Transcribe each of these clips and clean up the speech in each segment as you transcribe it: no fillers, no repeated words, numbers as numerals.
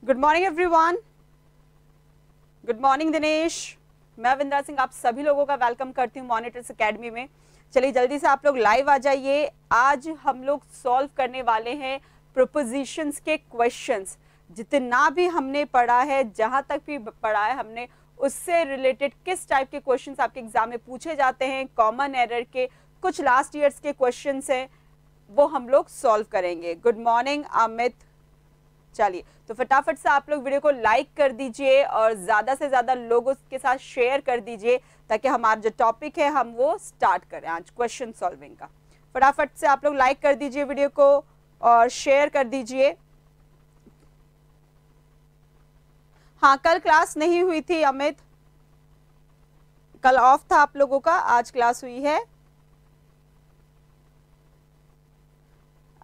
Good morning everyone. Good morning Dinesh. मैं विंद्रा सिंह आप सभी लोगों का वेलकम करती हूँ मॉनिटर्स एकेडमी में। चलिए जल्दी से आप लोग लाइव आ जाइए। आज हम लोग सॉल्व करने वाले हैं प्रोपोजिशंस के क्वेश्चंस। जितना भी हमने पढ़ा है, जहां तक भी पढ़ा है हमने, उससे रिलेटेड किस टाइप के क्वेश्चंस आपके एग्जाम में पूछे जाते हैं, कॉमन एरर के कुछ लास्ट ईयर्स के क्वेश्चंस हैं, वो हम लोग सॉल्व करेंगे। Good morning Amit. चलिए तो फटाफट से आप लोग वीडियो को लाइक कर दीजिए और ज्यादा से ज्यादा लोगों के साथ शेयर कर दीजिए ताकि हमारा जो टॉपिक है हम वो स्टार्ट करें आज क्वेश्चन सॉल्विंग का। फटाफट से आप लोग लाइक कर दीजिए वीडियो को और शेयर कर दीजिए। हाँ, कल क्लास नहीं हुई थी अमित, कल ऑफ था आप लोगों का, आज क्लास हुई है।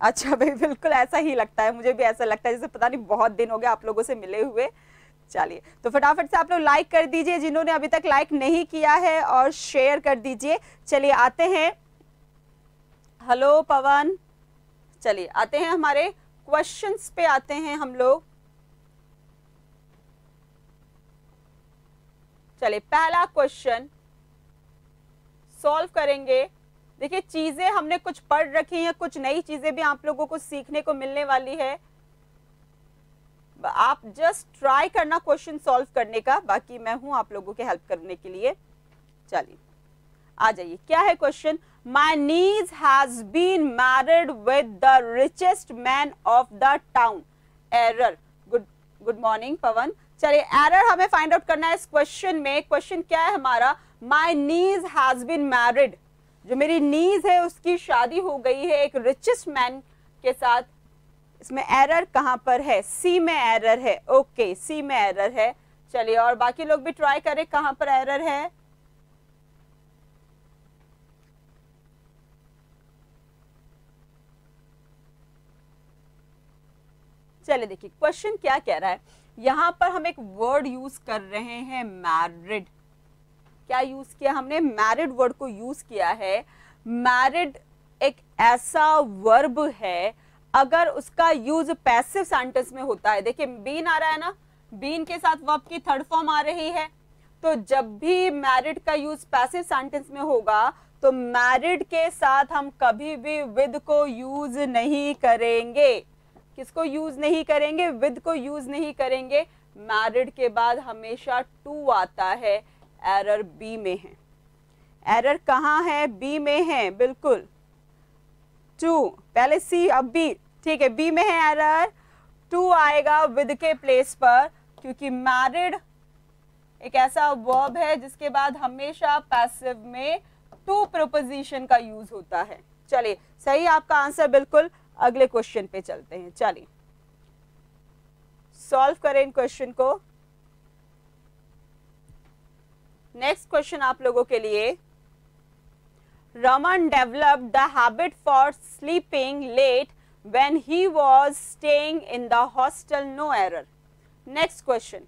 अच्छा भाई, बिल्कुल ऐसा ही लगता है, मुझे भी ऐसा लगता है जैसे पता नहीं बहुत दिन हो गए आप लोगों से मिले हुए। चलिए तो फटाफट से आप लोग लाइक कर दीजिए जिन्होंने अभी तक लाइक नहीं किया है और शेयर कर दीजिए। चलिए आते हैं, हेलो पवन। चलिए आते हैं हमारे क्वेश्चंस पे, आते हैं हम लोग। चलिए पहला क्वेश्चन सॉल्व करेंगे। देखिए चीजें हमने कुछ पढ़ रखी हैं, कुछ नई चीजें भी आप लोगों को सीखने को मिलने वाली है। आप जस्ट ट्राई करना क्वेश्चन सॉल्व करने का, बाकी मैं हूं आप लोगों के हेल्प करने के लिए। चलिए आ जाइए, क्या है question. My niece has been married with the richest man of the town. Error. Good morning Pawan. चलिए एरर हमें फाइंड आउट करना है इस क्वेश्चन में। क्वेश्चन क्या है हमारा, my niece has been married, जो मेरी नीज है उसकी शादी हो गई है एक रिचेस्ट मैन के साथ। इसमें एरर कहां पर है, सी में एरर है। ओके, सी में एरर है। चलिए और बाकी लोग भी ट्राई करें कहां पर एरर है। चलिए देखिए क्वेश्चन क्या कह रहा है। यहां पर हम एक वर्ड यूज कर रहे हैं, मैरिड। क्या यूज किया हमने, मैरिड वर्ड को यूज किया है। मैरिड एक ऐसा वर्ब है, अगर उसका यूज पैसिव सेंटेंस में होता है, देखिए बीन आ रहा है ना, बीन के साथ वर्ब की थर्ड फॉर्म आ रही है, तो जब भी मैरिड का यूज पैसिव सेंटेंस में होगा तो मैरिड के साथ हम कभी भी विद को यूज नहीं करेंगे। किसको यूज नहीं करेंगे, विद को यूज नहीं करेंगे। मैरिड के बाद हमेशा टू आता है। एरर बी में है। एरर कहाँ है, बी में है, बिल्कुल। टू, पहले सी अब बी, ठीक है, बी में है एरर। टू आएगा विद के प्लेस पर, क्योंकि मैरिड एक ऐसा वर्ब है जिसके बाद हमेशा पैसिव में टू प्रोपोजिशन का यूज होता है। चलिए सही आपका आंसर, बिल्कुल। अगले क्वेश्चन पे चलते हैं। चलिए सॉल्व करें इन क्वेश्चन को। नेक्स्ट क्वेश्चन आप लोगों के लिए, Raman developed the habit for sleeping late when he was staying in the hostel. No error. Next question,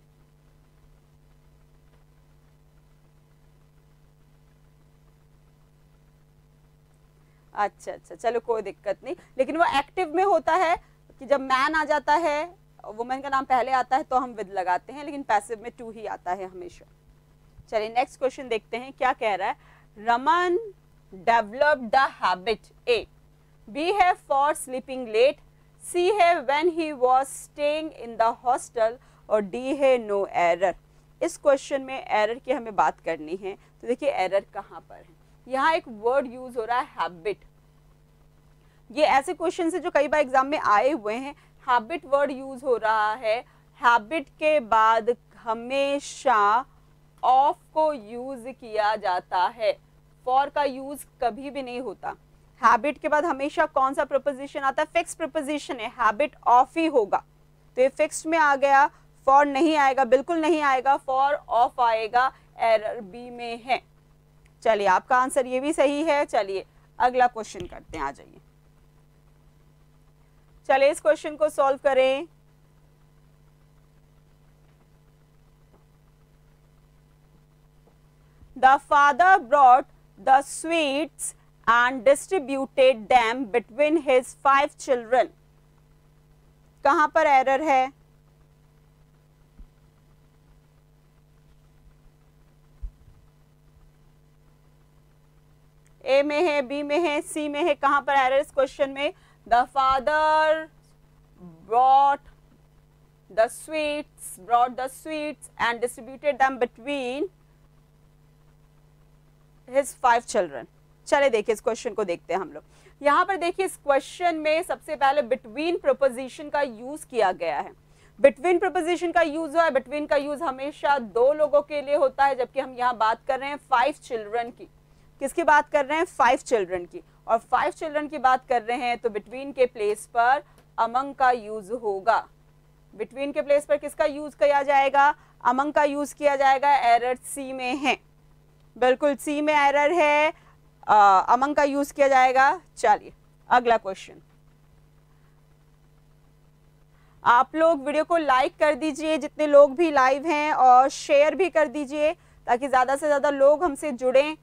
अच्छा अच्छा चलो कोई दिक्कत नहीं, लेकिन वो एक्टिव में होता है कि जब मैन आ जाता है, वुमेन का नाम पहले आता है तो हम विद लगाते हैं, लेकिन पैसिव में टू ही आता है हमेशा। चलिए नेक्स्ट क्वेश्चन देखते हैं क्या कह रहा है। Raman developed the habit, A. B है फॉर स्लीपिंग लेट, सी है when he was staying in the hostel, और डी है नो एरर। इस क्वेश्चन में एरर की हमें बात करनी है, तो देखिए एरर कहाँ पर है। यहाँ एक वर्ड यूज हो रहा है हैबिट। ये ऐसे क्वेश्चन है जो कई बार एग्जाम में आए हुए हैं। हैबिट वर्ड यूज हो रहा है। हैबिट के बाद हमेशा ऑफ को यूज किया जाता है, फॉर का यूज कभी भी नहीं होता। हैबिट के बाद हमेशा कौन सा प्रोपोजिशन आता है, फिक्स प्रोपोजिशन है, हैबिट ऑफ ही होगा, तो ये फिक्स्ड में आ गया। फॉर नहीं आएगा, बिल्कुल नहीं आएगा, फॉर ऑफ आएगा। एरर बी में है। चलिए आपका आंसर ये भी सही है। चलिए अगला क्वेश्चन करते हैं, आ जाइए। चलिए इस क्वेश्चन को सॉल्व करें। The father brought the sweets and distributed them between his 5 children. कहां पर एरर है? ए में है, बी में है, सी में है, कहां पर एरर इस क्वेश्चन में? The father brought the sweets and distributed them between his 5 children. चले देखिए इस क्वेश्चन को देखते हैं हम लोग। यहाँ पर देखिए इस क्वेश्चन में सबसे पहले बिटवीन प्रपोजिशन का यूज किया गया है। बिटवीन प्रपोजिशन का यूज हुआ है। बिटवीन का यूज हमेशा 2 लोगों के लिए होता है, जबकि हम यहाँ बात कर रहे हैं 5 चिल्ड्रन की। किसकी बात कर रहे हैं? 5 चिल्ड्रन की। और 5 चिल्ड्रन की बात कर रहे हैं तो बिटवीन के प्लेस पर अमंग का यूज होगा। बिटवीन के प्लेस पर किसका यूज किया जाएगा? अमंग का यूज किया जाएगा। एरर सी में है, बिल्कुल सी में एरर है, अमंग का यूज किया जाएगा। चलिए अगला क्वेश्चन। आप लोग वीडियो को लाइक कर दीजिए जितने लोग भी लाइव हैं, और शेयर भी कर दीजिए ताकि ज्यादा से ज्यादा लोग हमसे जुड़ें।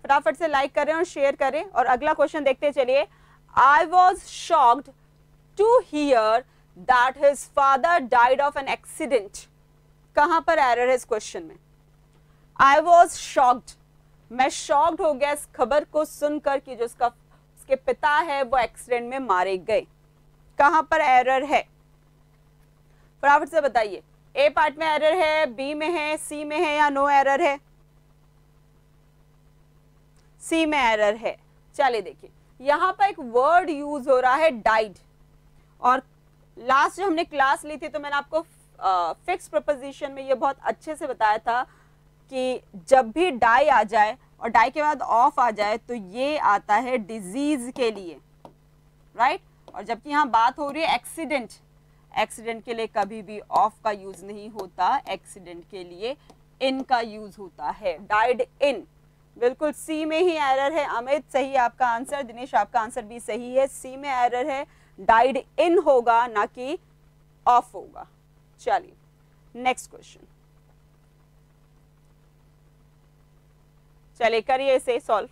फटाफट से लाइक करें और शेयर करें। और अगला क्वेश्चन देखते चलिए। I was shocked to hear that his father died of an accident. कहां पर एरर है इस क्वेश्चन में? आई वॉज शॉक्ड, मैं शॉक्ड हो गया इस खबर को सुनकर कि जो उसके पिता है वो एक्सीडेंट में मारे गए। कहां पर एरर है? फटाफट से बताइए। ए पार्ट में एरर है, बी में है, सी में है, या नो एरर है? सी में एरर है। चलिए देखिए यहां पर एक वर्ड यूज हो रहा है डाइड, और लास्ट जब हमने क्लास ली थी तो मैंने आपको फिक्स प्रपोजिशन में ये बहुत अच्छे से बताया था कि जब भी डाई आ जाए और डाई के बाद ऑफ आ जाए तो ये आता है डिजीज के लिए, राइट। और जबकि यहाँ बात हो रही है एक्सीडेंट, एक्सीडेंट के लिए कभी भी ऑफ का यूज नहीं होता, एक्सीडेंट के लिए इन का यूज होता है, डाइड इन। बिल्कुल सी में ही एरर है। अमित सही आपका आंसर, दिनेश आपका आंसर भी सही है, सी में एरर है, डाइड इन होगा ना कि ऑफ होगा। चलिए नेक्स्ट क्वेश्चन, चलिए करिए इसे सॉल्व।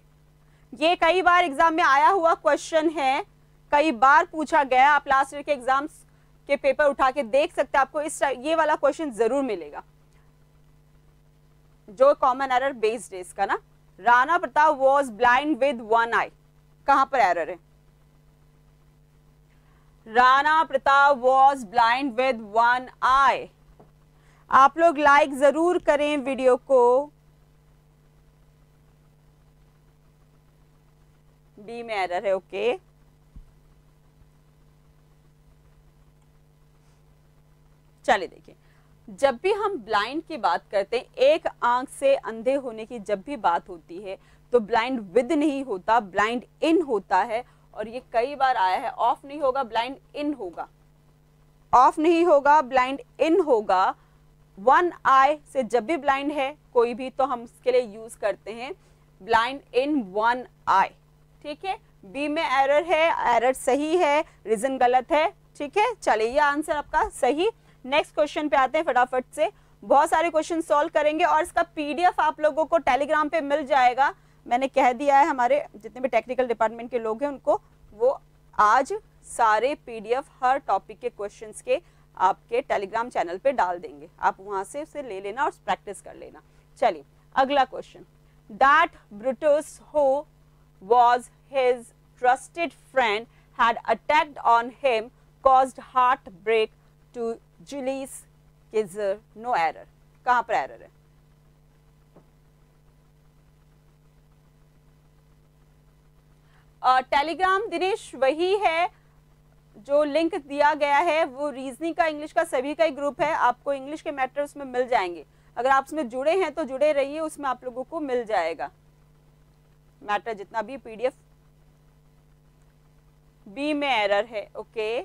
ये कई बार एग्जाम में आया हुआ क्वेश्चन है, कई बार पूछा गया। आप लास्ट ईयर के एग्जाम्स के पेपर उठा के देख सकते हैं, आपको ये वाला क्वेश्चन जरूर मिलेगा जो कॉमन एरर बेस्ड है इसका ना। Rana Pratap was blind with one eye, कहां पर एरर है? Rana Pratap was blind with one eye. आप लोग लाइक जरूर करें वीडियो को। बी में एरर है, ओके। चलिए देखिए, जब भी हम ब्लाइंड की बात करते हैं, एक आंख से अंधे होने की जब भी बात होती है तो ब्लाइंड विद नहीं होता, ब्लाइंड इन होता है। और ये कई बार आया है, ऑफ नहीं होगा, ब्लाइंड इन होगा, ऑफ नहीं होगा, ब्लाइंड इन होगा। वन आई से जब भी ब्लाइंड है कोई भी तो हम इसके लिए यूज करते हैं ब्लाइंड इन वन आई, ठीक है। बी में एरर है, एरर सही है, रीजन गलत है, ठीक है। चलिए ये आंसर आपका सही। नेक्स्ट क्वेश्चन पे आते हैं फटाफट से। बहुत सारे क्वेश्चन सॉल्व करेंगे और इसका पीडीएफ आप लोगों को टेलीग्राम पे मिल जाएगा। मैंने कह दिया है हमारे जितने भी टेक्निकल डिपार्टमेंट के लोग हैं उनको, वो आज सारे पीडीएफ हर टॉपिक के क्वेश्चंस के आपके टेलीग्राम चैनल पे डाल देंगे, आप वहां से उसे ले लेना और प्रैक्टिस कर लेना। चलिए अगला question. That Brutus who was his trusted friend had attacked on him caused heartbreak to Julius Caesar, no error। कहां पर एरर है? टेलीग्राम दिनेश वही है जो लिंक दिया गया है, वो रीजनिंग का इंग्लिश का सभी का ही ग्रुप है, आपको इंग्लिश के मैटर उसमें मिल जाएंगे। अगर आप उसमें जुड़े हैं तो जुड़े रहिए, उसमें आप लोगों को मिल जाएगा मैटर जितना भी पीडीएफ। बी में एरर है, ओके।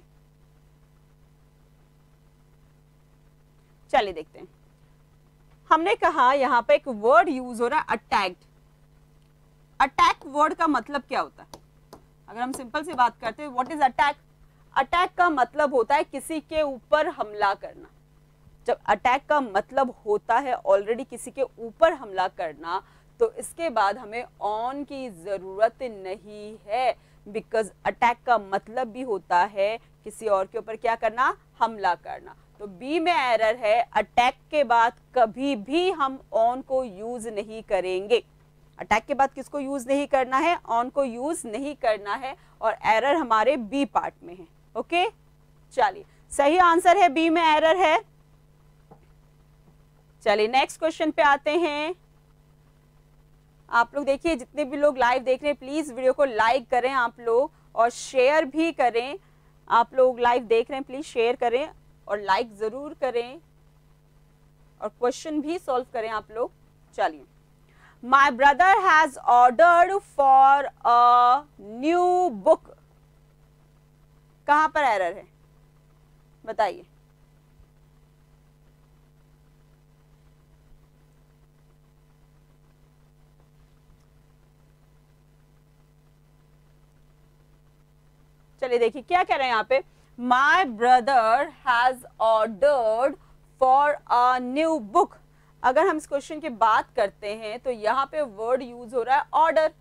चलिए देखते हैं। हमने कहा यहां पे एक वर्ड यूज हो रहा है अटैक्ड। अटैक वर्ड का मतलब क्या होता है? अगर हम सिंपल सी बात करते हैं, व्हाट इज अटैक? अटैक का मतलब होता है किसी के ऊपर हमला करना। जब अटैक का मतलब होता है ऑलरेडी किसी के ऊपर हमला करना, तो इसके बाद हमें ऑन की जरूरत नहीं है, बिकॉज अटैक का मतलब भी होता है किसी और के ऊपर क्या करना? हमला करना। तो बी में एरर है, अटैक के बाद कभी भी हम ऑन को यूज नहीं करेंगे। अटैक के बाद किसको यूज नहीं करना है, ऑन को यूज नहीं करना है, और एरर हमारे बी पार्ट में है। ओके, चलिए सही आंसर है बी में एरर है। चलिए नेक्स्ट क्वेश्चन पे आते हैं। आप लोग देखिए, जितने भी लोग लाइव देख रहे हैं प्लीज वीडियो को लाइक करें आप लोग, और शेयर भी करें। आप लोग लाइव देख रहे हैं प्लीज शेयर करें और लाइक जरूर करें, और क्वेश्चन भी सॉल्व करें आप लोग। चलिए, my brother has ordered for a new book, कहां पर एरर है बताइए। चलिए देखिए क्या कह रहे हैं यहाँ पे, my brother has ordered for a new book. अगर हम इस क्वेश्चन की बात करते हैं तो यहाँ पे वर्ड यूज हो रहा है ऑर्डर।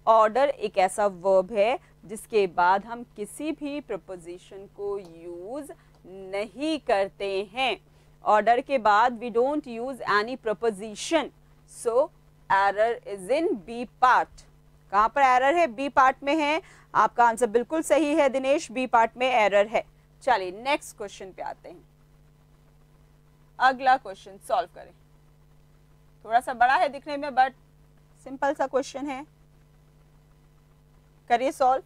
ऑर्डर एक ऐसा वर्ब है जिसके बाद हम किसी भी प्रपोजिशन को यूज नहीं करते हैं। ऑर्डर के बाद we don't use any preposition, so error is in B part. कहां पर एरर है, बी पार्ट में है। आपका आंसर बिल्कुल सही है दिनेश, बी पार्ट में एरर है। चलिए नेक्स्ट क्वेश्चन पे आते हैं। अगला क्वेश्चन सॉल्व करें। थोड़ा सा बड़ा है दिखने में बट सिंपल सा क्वेश्चन है, करिए solve.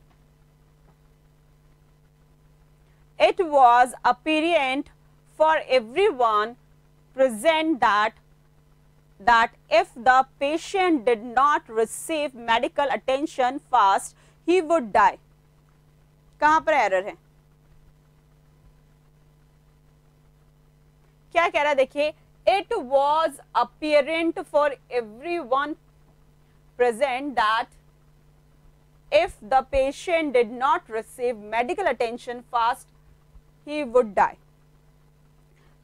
It was apparent for everyone present that if the patient did not receive medical attention fast, he would die. कहां पर एरर है, क्या कह रहा है देखिए, it was apparent for everyone present that if the patient did not receive medical attention fast, he would die.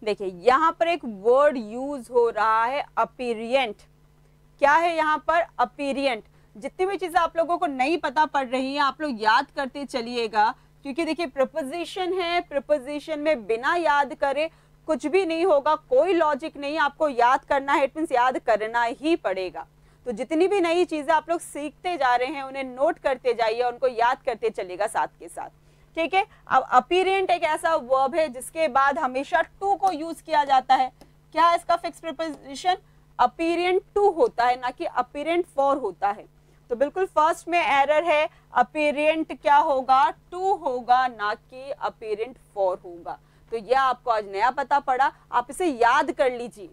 देखिए यहां पर एक वर्ड यूज हो रहा है अपीरियंट। क्या है यहां पर, अपीरियंट। जितनी भी चीजें आप लोगों को नहीं पता पड़ रही है आप लोग याद करते चलिएगा, क्योंकि देखिए प्रपोजिशन है, प्रपोजिशन में बिना याद करे कुछ भी नहीं होगा, कोई लॉजिक नहीं, आपको याद करना है, इट मींस याद करना ही पड़ेगा। तो जितनी भी नई चीजें आप लोग सीखते जा रहे हैं उन्हें नोट करते जाइए, उनको याद करते चलिएगा साथ के साथ, ठीक है। अब अपीरेंट एक ऐसा वर्ब है जिसके बाद हमेशा टू को यूज किया जाता है। क्या है इसका फिक्स प्रीपोजिशन, अपीरेंट टू होता है, ना कि अपीरेंट फॉर होता है। तो बिल्कुल फर्स्ट में एरर है, अपीरेंट क्या होगा, टू होगा, ना कि अपीरेंट फॉर होगा। तो यह आपको आज नया पता पड़ा, आप इसे याद कर लीजिए,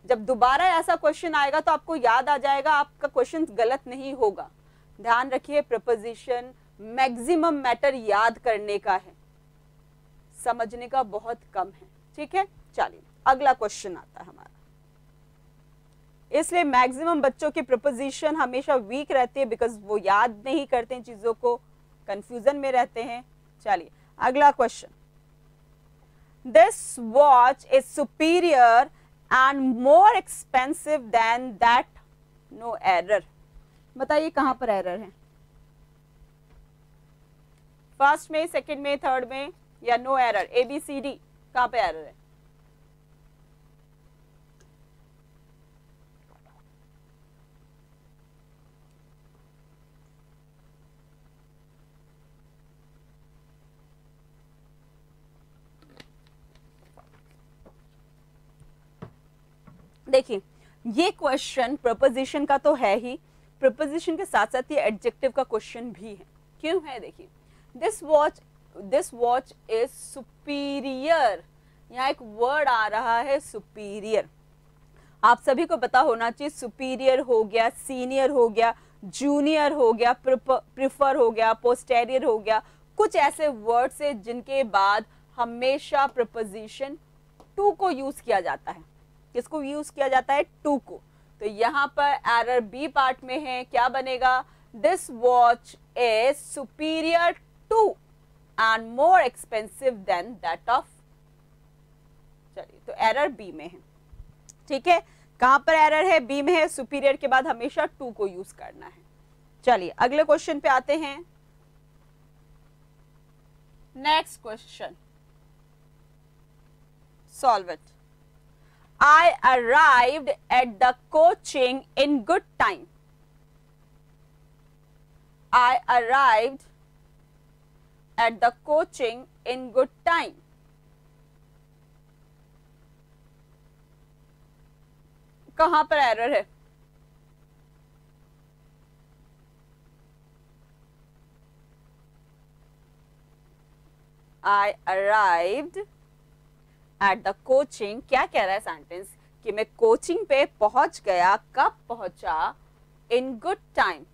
जब दोबारा ऐसा क्वेश्चन आएगा तो आपको याद आ जाएगा, आपका क्वेश्चन गलत नहीं होगा। ध्यान रखिए प्रपोजिशन मैक्सिमम मैटर याद करने का है, समझने का बहुत कम है, ठीक है। चलिए अगला क्वेश्चन आता है हमारा, इसलिए मैक्सिमम बच्चों की प्रपोजिशन हमेशा वीक रहती है बिकॉज वो याद नहीं करते हैं चीजों को, कंफ्यूजन में रहते हैं। चलिए अगला question, this watch is superior and more expensive than that, no error। बताइए कहां पर एरर है, फर्स्ट में, सेकंड में, थर्ड में, या no error, A B C D, कहां पे एरर है। देखिए ये क्वेश्चन प्रपोजिशन का तो है ही, प्रपोजिशन के साथ साथ ये एडजेक्टिव का क्वेश्चन भी है। क्यों है देखिए, दिस वॉच इज सुपीरियर, यहाँ एक वर्ड आ रहा है सुपीरियर। आप सभी को पता होना चाहिए, सुपीरियर हो गया, सीनियर हो गया, जूनियर हो गया, प्रिफर हो गया, पोस्टेरियर हो गया, कुछ ऐसे वर्ड्स है जिनके बाद हमेशा प्रपोजिशन टू को यूज किया जाता है। किसको यूज किया जाता है, टू को। तो यहाँ पर एरर बी पार्ट में है, क्या बनेगा, this watch is superior to and more expensive than that of. चलिए तो एरर बी में है, ठीक है। कहां पर एरर है, बी में है, सुपीरियर के बाद हमेशा टू को यूज करना है। चलिए अगले क्वेश्चन पे आते हैं। Next question, solve it. I arrived at the coaching in good time. I arrived at the coaching in good time. कहां पर एरर है? I arrived at the coaching, क्या कह रहा है सेंटेंस कि मैं कोचिंग पे पहुंच गया, कब पहुंचा? In good time.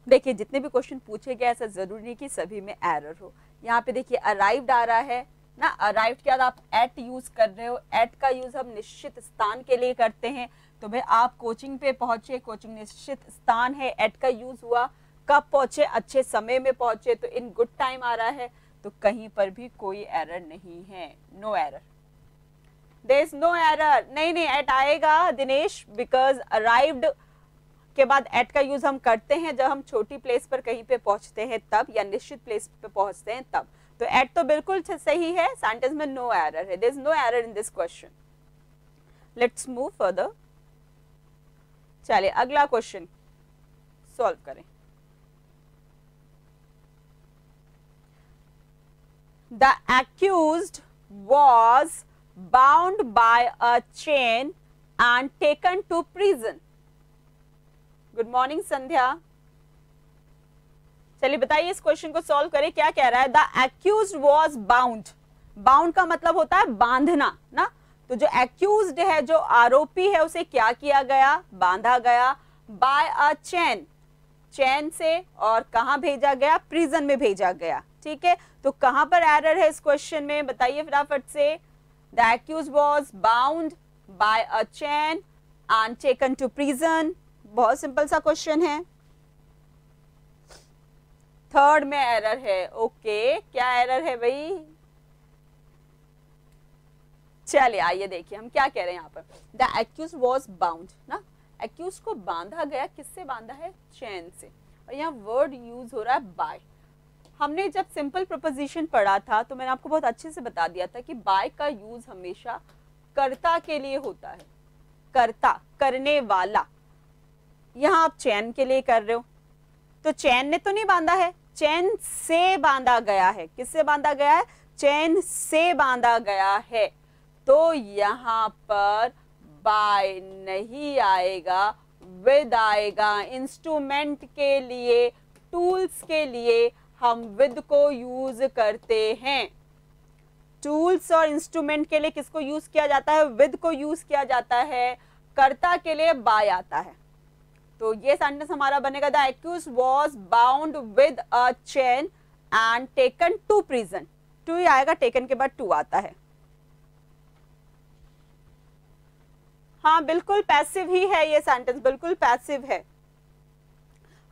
देखिए जितने भी क्वेश्चन पूछे गए ऐसा जरूरी नहीं कि सभी में एरर हो। यहाँ पे देखिए अराइव्ड आ रहा है ना, अराइव्ड के बाद आप एट यूज कर रहे हो, एट का यूज हम निश्चित स्थान के लिए करते हैं। तो भाई आप कोचिंग पे पहुंचे, कोचिंग निश्चित स्थान है, एट का यूज हुआ, कब पहुंचे? अच्छे समय में पहुंचे, तो इन गुड टाइम आ रहा है, तो कहीं पर भी कोई एरर नहीं है, no error, there is no error. नहीं नहीं एट आएगा दिनेश, बिकॉज अराइव्ड के बाद एट का यूज हम करते हैं जब हम छोटी प्लेस पर कहीं पे पहुंचते हैं तब, या निश्चित प्लेस पे पहुंचते हैं तब। तो एट तो बिल्कुल सही है, सेंटेंस में नो एरर है, there is no error in this question. Let's move further. चलिए अगला क्वेश्चन सॉल्व करें। The accused was bound by a chain and taken to prison. Good morning संध्या। चलिए बताइए इस क्वेश्चन को सॉल्व करें, क्या कह रहा है? The accused was bound. Bound का मतलब होता है बांधना ना, तो जो accused है, जो आरोपी है, उसे क्या किया गया? बांधा गया। by a chain, चैन से, और कहां भेजा गया? प्रिजन में भेजा गया। ठीक है, तो कहां पर एरर है इस क्वेश्चन में? बताइए फटाफट से। The accused was bound by a chain and taken to prison. बहुत सिंपल सा क्वेश्चन है। थर्ड में एरर है। ओके, क्या एरर है भाई? चलिए आइए देखिए हम क्या कह रहे हैं यहाँ पर। द accused was bound ना, accused को बांधा गया, किससे बांधा है? चैन से, और यहाँ वर्ड यूज हो रहा है बाय। हमने जब सिंपल प्रोपोजिशन पढ़ा था तो मैंने आपको बहुत अच्छे से बता दिया था कि बाय का यूज हमेशा कर्ता के लिए होता है, कर्ता, करने वाला। यहाँ आप चैन के लिए कर रहे हो, तो चैन ने तो नहीं बांधा है, चैन से बांधा गया है। किससे बांधा गया है? चैन से बांधा गया है। तो यहाँ पर बाय नहीं आएगा, विद आएगा। इंस्ट्रूमेंट के लिए, टूल्स के लिए हम विद को यूज करते हैं। टूल्स और इंस्ट्रूमेंट के लिए किसको यूज किया जाता है? विद को यूज किया जाता है। कर्ता के लिए बाय आता है। तो ये सेंटेंस हमारा बनेगा, the accused was bound with a chain and taken to prison. To ही आएगा, टेकन के बाद टू आता है। हाँ बिल्कुल पैसिव ही है ये सेंटेंस, बिल्कुल पैसिव है।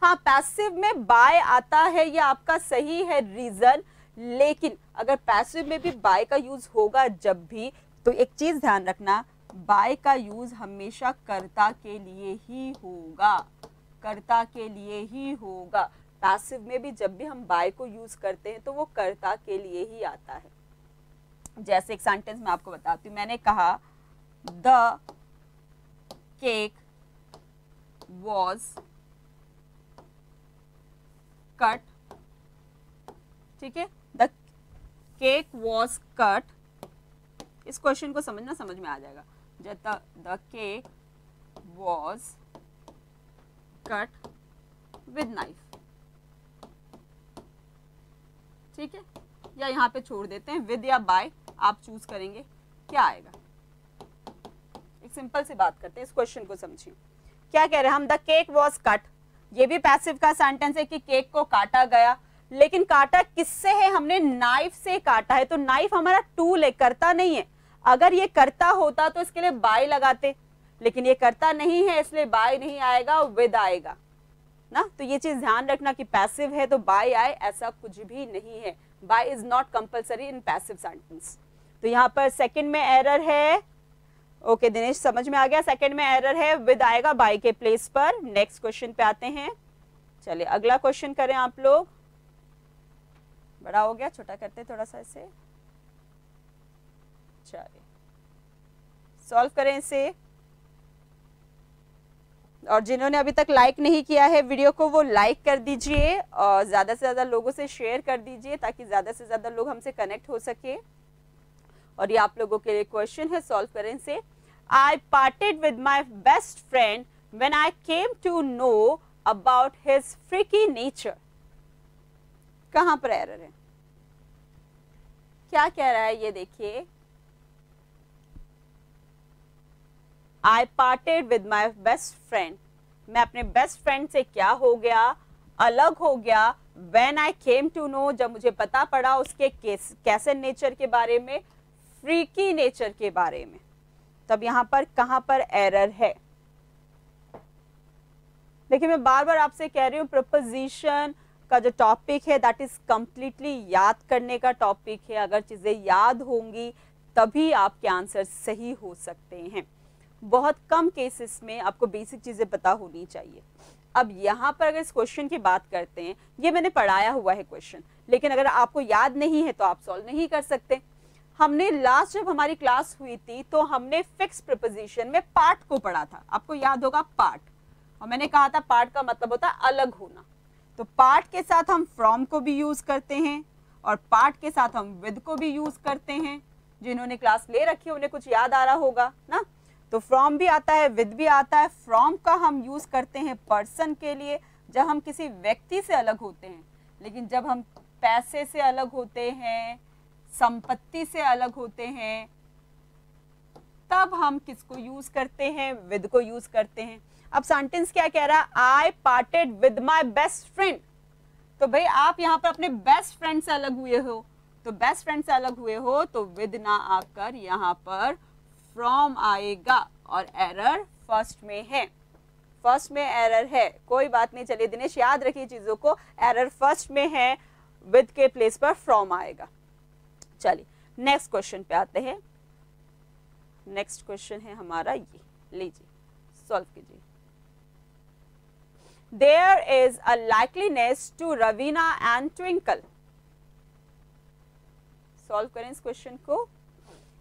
हाँ पैसिव में बाय आता है, ये आपका सही है रीजन, लेकिन अगर पैसिव में भी बाय का यूज होगा जब भी, तो एक चीज ध्यान रखना, बाय का यूज हमेशा कर्ता के लिए ही होगा, कर्ता के लिए ही होगा। पैसिव में भी जब भी हम बाय को यूज करते हैं तो वो कर्ता के लिए ही आता है। जैसे एक सेंटेंस मैं आपको बताती हूँ, मैंने कहा द केक वॉज कट, ठीक है, द केक वॉज कट। इस क्वेश्चन को समझना, समझ में आ जाएगा। The cake was cut with knife, ठीक है, या यहाँ पे छोड़ देते हैं, विद या बाय आप चूज करेंगे, क्या आएगा। एक सिंपल सी बात करते हैं, इस क्वेश्चन को समझिए। क्या कह रहे हैं हम? द केक वॉज कट, ये भी पैसिव का सेंटेंस है कि केक को काटा गया, लेकिन काटा किससे है? हमने नाइफ से काटा है। तो नाइफ हमारा टूल है, करता नहीं है। अगर ये करता होता तो इसके लिए बाय लगाते, लेकिन ये करता नहीं है इसलिए बाय नहीं आएगा, विद आएगा ना। तो ये चीज ध्यान रखना कि पैसिव है तो बाय आए, ऐसा कुछ भी नहीं है। By is not compulsory in passive sentence. तो यहाँ पर सेकंड में एरर है। ओके दिनेश, समझ में आ गया, सेकंड में एरर है, विद आएगा बाय के प्लेस पर। नेक्स्ट क्वेश्चन पे आते हैं। चलिए अगला क्वेश्चन करें आप लोग। बड़ा हो गया, छोटा करते थोड़ा सा इसे। चलिए सॉल्व करें इसे। और जिन्होंने अभी तक लाइक नहीं किया है वीडियो को वो लाइक कर दीजिए और ज़्यादा से ज़्यादा लोगों से शेयर कर दीजिए ताकि ज़्यादा से ज़्यादा लोग हमसे कनेक्ट हो सके। और ये आप लोगों के लिए क्वेश्चन है, सॉल्व करें से। I parted with my best friend when I came to know about his freaky nature. कहाँ पर एरर है, क्या कह रहा है ये देखिए। I parted with my best friend, मैं अपने बेस्ट फ्रेंड से क्या हो गया, अलग हो गया। When I came to know, जब मुझे पता पड़ा उसके कैसे नेचर के बारे में, फ्रीकी नेचर के बारे में। तब यहाँ पर कहाँ पर एरर है। देखिए मैं बार बार आपसे कह रही हूँ प्रपोजिशन का जो टॉपिक है दैट इज कंप्लीटली याद करने का टॉपिक है। अगर चीजें याद होंगी तभी आपके आंसर सही हो सकते हैं। बहुत कम केसेस में आपको बेसिक चीजें पता होनी चाहिए। अब यहाँ पर अगर इस क्वेश्चन की बात करते हैं, ये मैंने पढ़ाया हुआ है क्वेश्चन, लेकिन अगर आपको याद नहीं है तो आप सॉल्व नहीं कर सकते। हमने लास्ट जब हमारी क्लास हुई थी तो हमने फिक्स प्रीपोजिशन में पार्ट को पढ़ा था, आपको याद होगा पार्ट। और मैंने कहा था पार्ट का मतलब होता है अलग होना। तो पार्ट के साथ हम फ्रॉम को भी यूज करते हैं और पार्ट के साथ हम विद को भी यूज करते हैं। जिन्होंने क्लास ले रखी है उन्हें कुछ याद आ रहा होगा ना। तो फ्रॉम भी आता है, विद भी आता है। फ्रॉम का हम यूज करते हैं पर्सन के लिए जब हम किसी व्यक्ति से अलग होते हैं, लेकिन जब हम पैसे से अलग होते हैं, संपत्ति से अलग होते हैं, तब हम किसको यूज करते हैं, विद को यूज करते हैं। अब सेंटेंस क्या कह रहा है, I parted with my best friend. तो भाई आप यहाँ पर अपने बेस्ट फ्रेंड से अलग हुए हो, तो बेस्ट फ्रेंड से अलग हुए हो तो विद ना आकर यहाँ पर फ्रॉम आएगा और एरर फर्स्ट में है। फर्स्ट में एरर है, कोई बात नहीं। चलिए दिनेश याद रखिए चीजों को, एरर फर्स्ट में है, विद के प्लेस पर फ्रॉम आएगा। चलिए नेक्स्ट क्वेश्चन पे आते हैं। नेक्स्ट क्वेश्चन है हमारा ये, लीजिए सॉल्व कीजिए। There is a likeliness to Ravina and Twinkle. Solve करें इस क्वेश्चन को।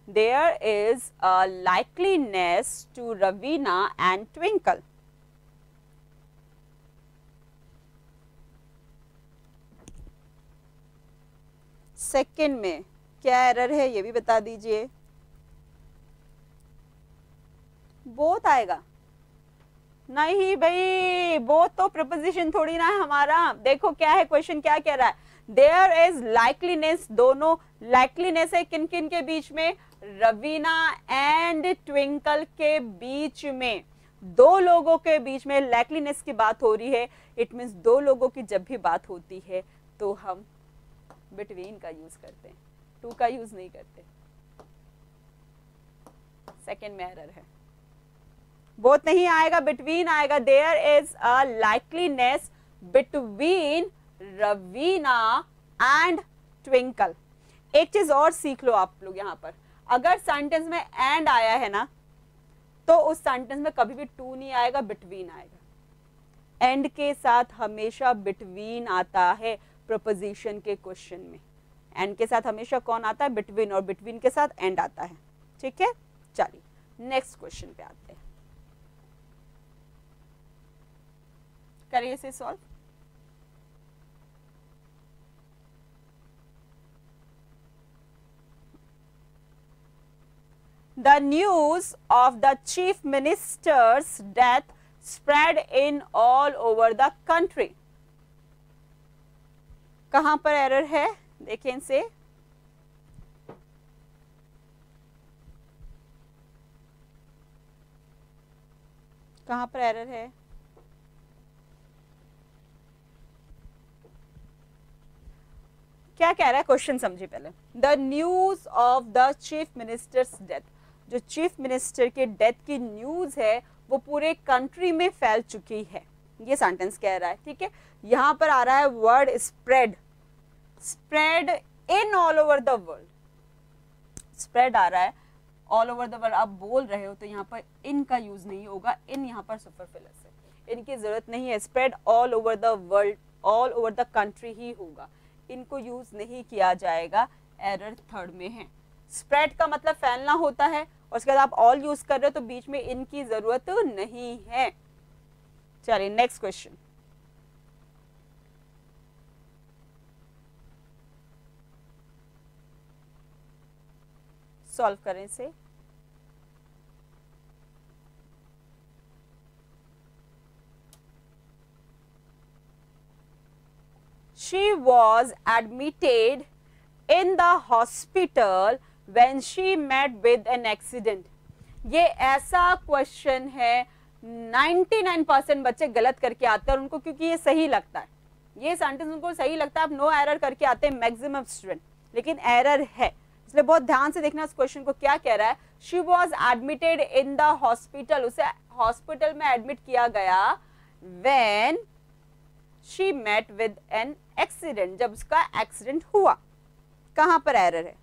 There is a likeliness to Ravina and Twinkle. Second में क्या एरर है ये भी बता दीजिए। बोथ आएगा? नहीं भाई, बोथ तो प्रपोजिशन थोड़ी ना है हमारा। देखो क्या है क्वेश्चन, क्या कह रहा है, देयर इज लाइकलीनेस। दोनों लाइकलीनेस है किन किन के बीच में, रवीना एंड ट्विंकल के बीच में। दो लोगों के बीच में लाइकलीनेस की बात हो रही है। इट मीन्स दो लोगों की जब भी बात होती है तो हम बिटवीन का यूज करते हैं, टू का यूज नहीं करते। सेकेंड में एरर है, बोथ नहीं आएगा, बिटवीन आएगा। There is a likeliness between Raveena and Twinkle. एक चीज और सीख लो आप लोग यहाँ पर, अगर सेंटेंस में एंड आया है ना तो उस सेंटेंस में कभी भी टू नहीं आएगा, बिटवीन आएगा। एंड के साथ हमेशा बिटवीन आता है प्रपोजिशन के क्वेश्चन में। एंड के साथ हमेशा कौन आता है, बिटवीन, और बिटवीन के साथ एंड आता है। ठीक है, चलिए नेक्स्ट क्वेश्चन पे आते हैं, करिए इसे solve. The news of the chief minister's death spread in all over the country. कहां पर एरर है देखें इसे। कहां पर एरर है, क्या कह रहा है क्वेश्चन समझिए पहले। The news of the chief ministers death, जो चीफ मिनिस्टर के डेथ की न्यूज है वो पूरे कंट्री में फैल चुकी है, ये सेंटेंस कह रहा है। ठीक है, यहां पर आ रहा है word spread, spread in all over the world. Spread आ रहा है ऑल ओवर द वर्ल्ड, आप बोल रहे हो तो यहाँ पर इन का यूज नहीं होगा, इन यहाँ पर सुपरफ्लुअस है, इनकी जरूरत नहीं है। Spread all over the world, all over the country ही होगा, इनको यूज नहीं किया जाएगा, एरर थर्ड में है। स्प्रेड का मतलब फैलना होता है, और उसके बाद आप ऑल यूज कर रहे हो तो बीच में इन की जरूरत नहीं है। चलिए नेक्स्ट क्वेश्चन। सॉल्व करें से। She was admitted in the hospital when she met with an accident. ये ऐसा क्वेश्चन है 99% बच्चे गलत करके आते हैं, और उनको क्योंकि ये सही लगता है, ये सेंटेंस उनको सही लगता है, आप नो एरर करके आते हैं मैक्सिमम स्टूडेंट, लेकिन एरर है, इसलिए बहुत ध्यान से देखना इस क्वेश्चन को क्या कह रहा है। She was admitted in the hospital, उसे हॉस्पिटल में एडमिट किया गया when she met with an accident, जब उसका एक्सीडेंट हुआ। कहां पर एरर है?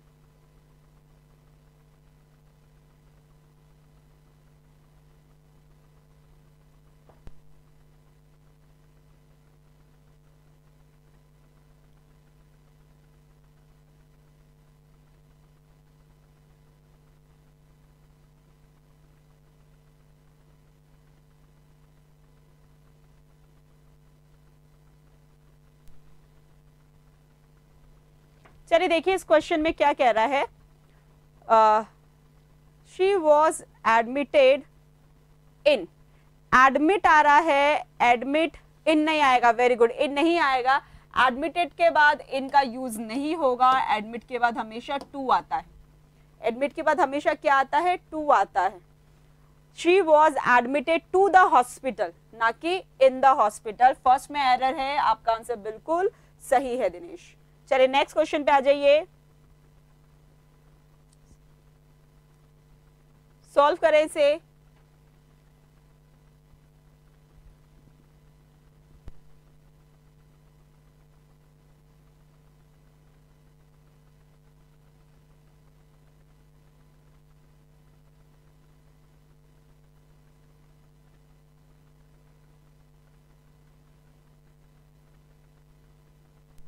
चलिए देखिए इस क्वेश्चन में क्या कह रहा है। She was admitted in, admit आ रहा है, एडमिट इन नहीं आएगा, वेरी गुड, इन नहीं आएगा। एडमिटेड के बाद इन का यूज नहीं होगा, एडमिट के बाद हमेशा टू आता है, एडमिट के बाद हमेशा क्या आता है? टू आता है। She was admitted to the hospital, ना कि इन द हॉस्पिटल। फर्स्ट में एरर है, आपका आंसर बिल्कुल सही है दिनेश। चलिए नेक्स्ट क्वेश्चन पे आ जाइए, सॉल्व करें इसे।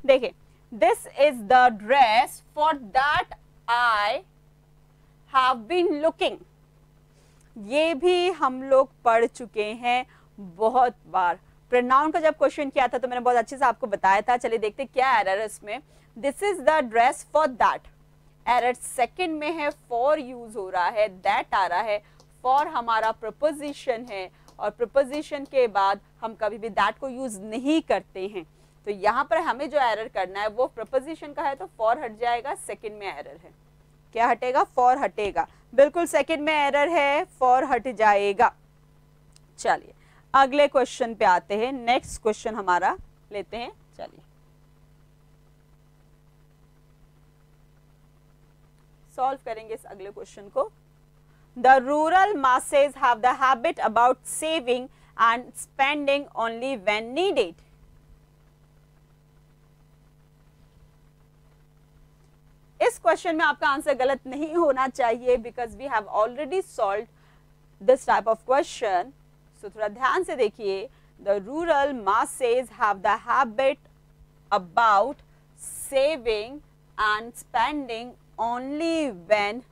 देखिए, this is the dress for that I have been looking, ये भी हम लोग पढ़ चुके हैं बहुत बार। प्रोनाउन का जब क्वेश्चन किया था तो मैंने बहुत अच्छे से आपको बताया था। चलिए देखते क्या एरर है इसमें। This is the dress for that, error second में है, फॉर यूज हो रहा है, दैट आ रहा है, फॉर हमारा प्रपोजिशन है, और प्रपोजिशन के बाद हम कभी भी दैट को यूज नहीं करते हैं। तो यहाँ पर हमें जो एरर करना है वो प्रपोजिशन का है, तो फॉर हट जाएगा, सेकंड में एरर है। क्या हटेगा? फॉर हटेगा, बिल्कुल सेकंड में एरर है, फॉर हट जाएगा। चलिए अगले क्वेश्चन पे आते हैं, नेक्स्ट क्वेश्चन हमारा लेते हैं। चलिए सॉल्व करेंगे इस अगले क्वेश्चन को। The rural masses have the habit about saving and spending only when needed. इस क्वेश्चन में आपका आंसर गलत नहीं होना चाहिए, because we have already solve this type of question. So थोड़ा ध्यान से देखिए। The rural masses have the habit about saving and spending only when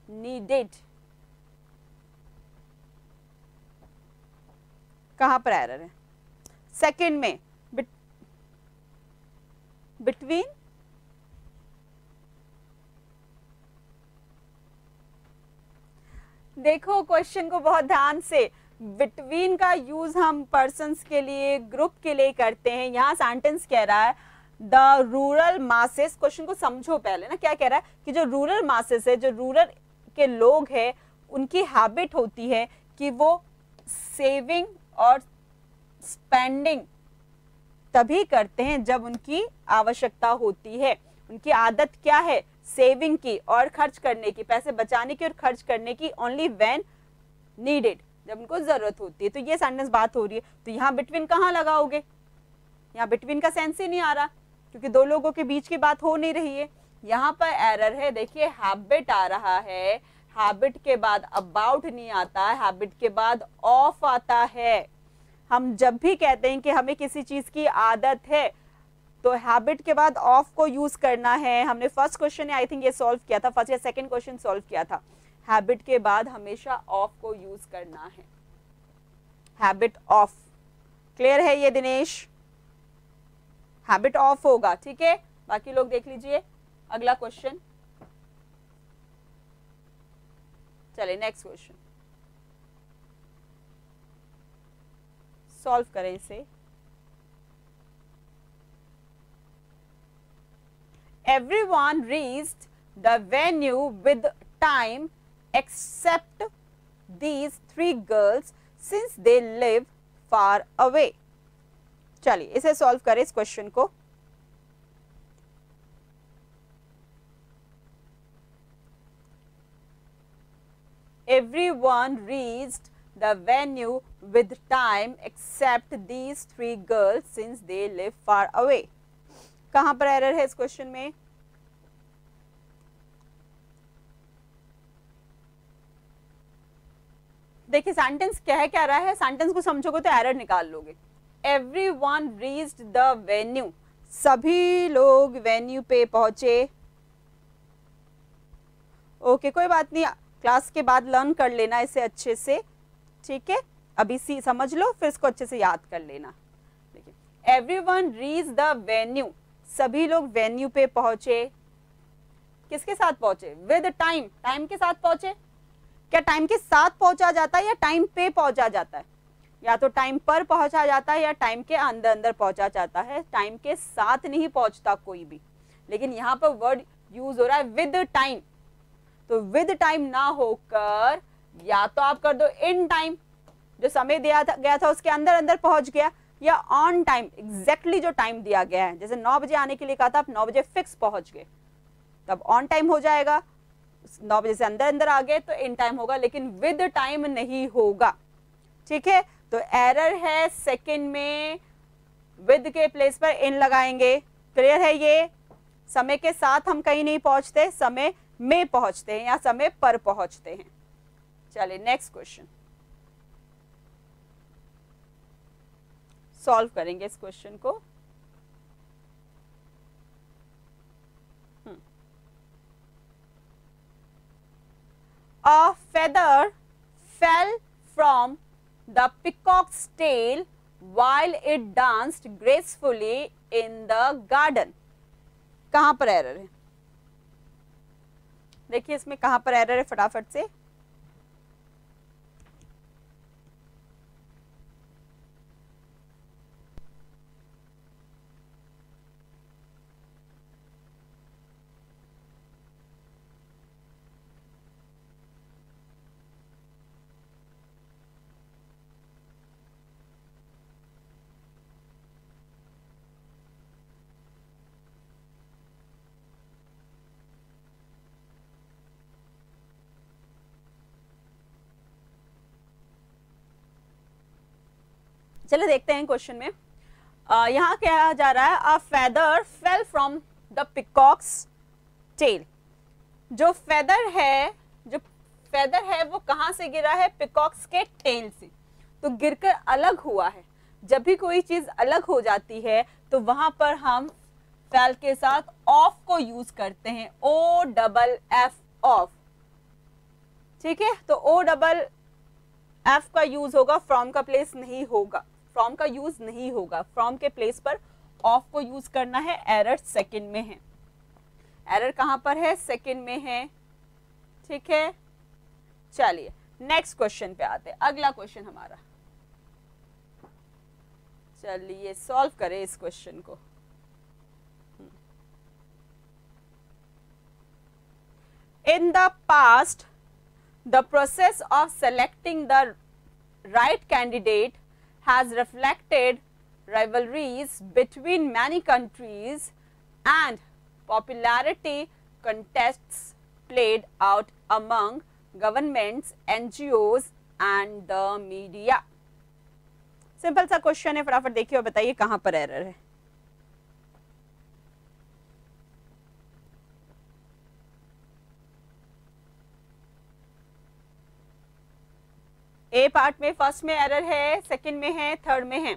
needed. कहां पर एरर है? सेकंड में, बिटवीन, देखो क्वेश्चन को बहुत ध्यान से। बिटवीन का यूज हम पर्सन्स के लिए, ग्रुप के लिए करते हैं। यहाँ सेंटेंस कह रहा है द रूरल मासेस, क्वेश्चन को समझो पहले ना, क्या कह रहा है कि जो रूरल मासेस है, जो रूरल के लोग हैं, उनकी हैबिट होती है कि वो सेविंग और स्पेंडिंग तभी करते हैं जब उनकी आवश्यकता होती है। उनकी आदत क्या है? सेविंग की और खर्च करने की, पैसे बचाने की और खर्च करने की, ओनली व्हेन नीडेड, जब उनको जरूरत होती है। तो ये सेंटेंस बात हो रही है। तो यहाँ बिटवीन कहाँ लगाओगे? यहाँ बिटवीन का सेंस ही नहीं आ रहा, क्योंकि दो लोगों के बीच की बात हो नहीं रही है। यहाँ पर एरर है, देखिए हैबिट आ रहा है, हैबिट के बाद अबाउट नहीं आता, हैबिट के बाद ऑफ आता है। हम जब भी कहते हैं कि हमें किसी चीज की आदत है, तो हैबिट के बाद ऑफ को यूज करना है। हमने फर्स्ट क्वेश्चन आई थिंक ये सॉल्व किया था, फर्स्ट या सेकंड क्वेश्चन सॉल्व किया था। हैबिट के बाद हमेशा ऑफ को यूज करना है, हैबिट ऑफ। क्लियर है ये दिनेश? हैबिट ऑफ होगा, ठीक है। बाकी लोग देख लीजिए अगला क्वेश्चन। चलिए नेक्स्ट क्वेश्चन सॉल्व करें इसे। Everyone reached the venue with time except these three girls since they live far away. चलिए इसे सॉल्व करें इस क्वेश्चन को। Everyone reached the venue with time except these three girls since they live far away. कहां पर error है इस question में? देखिए सेंटेंस कह रहा है, सेंटेंस को समझोगे तो एरर निकाल लोगे। Everyone reached the venue, सभी लोग वेन्यू पे पहुंचे। ओके कोई बात नहीं, क्लास के बाद लर्न कर लेना इसे अच्छे से, ठीक है। अभी समझ लो फिर इसको अच्छे से याद कर लेना। देखिए एवरीवन रीच द वेन्यू, सभी लोग वेन्यू पे पहुंचे। किसके साथ पहुंचे? विद टाइम, टाइम के साथ पहुंचे। क्या टाइम के साथ पहुंचा जाता है या टाइम पे पहुंचा जाता है? या तो टाइम पर पहुंचा जाता है या टाइम के अंदर अंदर पहुंचा जाता है, टाइम के साथ नहीं पहुंचता कोई भी। लेकिन यहाँ पर वर्ड यूज हो रहा है विद टाइम, तो विद टाइम ना होकर या तो आप कर दो इन टाइम, जो समय दिया गया था उसके अंदर अंदर पहुंच गया, या ऑन टाइम, एग्जैक्टली जो टाइम दिया गया है। जैसे 9 बजे आने के लिए कहा था, आप 9 बजे फिक्स पहुंच गए, तब ऑन टाइम हो जाएगा। 9 बजे से अंदर अंदर आ गए तो इन टाइम होगा, लेकिन विद टाइम नहीं होगा, ठीक है। तो एरर है सेकंड में, विद के प्लेस पर इन लगाएंगे। क्लियर है ये? समय के साथ हम कहीं नहीं पहुंचते, समय में पहुंचते हैं या समय पर पहुंचते हैं। चलिए नेक्स्ट क्वेश्चन सॉल्व करेंगे इस क्वेश्चन को। A feather fell from the peacock's tail while it danced gracefully in the garden. कहां पर एरर है? देखिए इसमें कहां पर एरर है फटाफट से। चलो देखते हैं क्वेश्चन में। यहाँ कहा जा रहा है a feather fell from the peacock's tail. जो फेदर है वो कहाँ से गिरा है? पिकॉक्स के टेल से, तो गिरकर अलग हुआ है। जब भी कोई चीज अलग हो जाती है तो वहां पर हम फेल के साथ ऑफ को यूज करते हैं, ओ डबल एफ ऑफ, ठीक है। तो ओ डबल एफ का यूज होगा, फ्रॉम का प्लेस नहीं होगा, फ्रॉम का यूज नहीं होगा, फ्रॉम के प्लेस पर ऑफ को यूज करना है। एरर सेकंड में है, एरर कहां पर है? सेकंड में है, ठीक है। चलिए नेक्स्ट क्वेश्चन पे आते हैं, अगला क्वेश्चन हमारा। चलिए सॉल्व करें इस क्वेश्चन को। In the past the process of selecting the right candidate has reflected rivalries between many countries and popularity contests played out among governments, NGOs and the media. Simple सा question है, फटाफट देखिए और बताइए कहां पर एरर है। ए पार्ट में फर्स्ट में एरर है, सेकंड में है, थर्ड में है।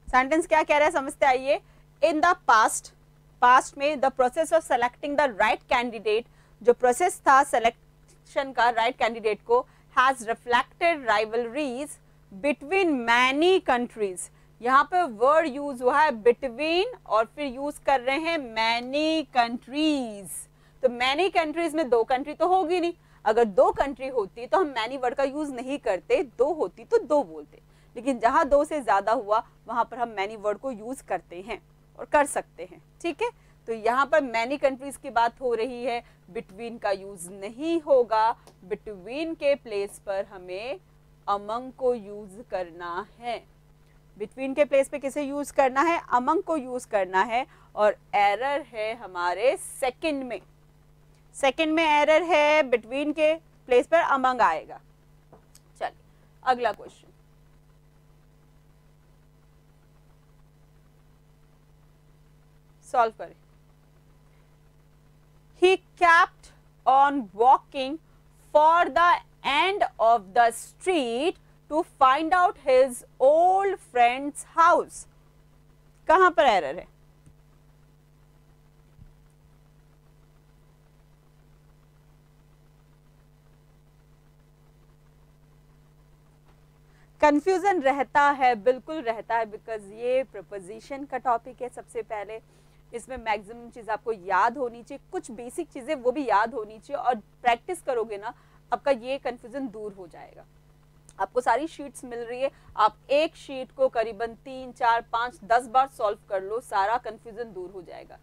सेंटेंस क्या कह रहा है समझते आइए इन द पास्ट में the process of selecting the right candidate, जो प्रोसेस था सिलेक्शन का राइट कैंडिडेट को, has reflected rivalries between many countries. यहाँ पे वर्ड यूज हुआ है बिटवीन और फिर यूज कर रहे हैं मैनी कंट्रीज। तो मैनी कंट्रीज में दो कंट्री तो होगी नहीं, अगर दो कंट्री होती तो हम मैनी वर्ड का यूज नहीं करते, दो होती तो दो बोलते, लेकिन जहां दो से ज्यादा हुआ वहां पर हम मैनी वर्ड को यूज करते हैं और कर सकते हैं। ठीक है, तो यहाँ पर मैनी कंट्रीज की बात हो रही है, बिटवीन का यूज नहीं होगा। बिटवीन के प्लेस पर हमें अमंग को यूज करना है। बिटवीन के प्लेस पे किसे यूज करना है? अमंग को यूज करना है। और एरर है हमारे सेकंड में, सेकंड में एरर है, बिटवीन के प्लेस पर अमंग आएगा। चलिए अगला क्वेश्चन, सॉल्व करें। He kept on walking for the end of the street to find out his old friend's house. कहां पर एरर है? कंफ्यूजन रहता है, बिल्कुल रहता है, बिकॉज ये प्रपोजिशन का टॉपिक है। सबसे पहले इसमें मैक्सिमम चीज आपको याद होनी चाहिए, कुछ बेसिक चीजें वो भी याद होनी चाहिए, और प्रैक्टिस करोगे ना आपका ये कंफ्यूजन दूर हो जाएगा। आपको सारी शीट्स मिल रही है, आप एक शीट को करीबन 3, 4, 5, 10 बार सॉल्व कर लो, सारा कंफ्यूजन दूर हो जाएगा।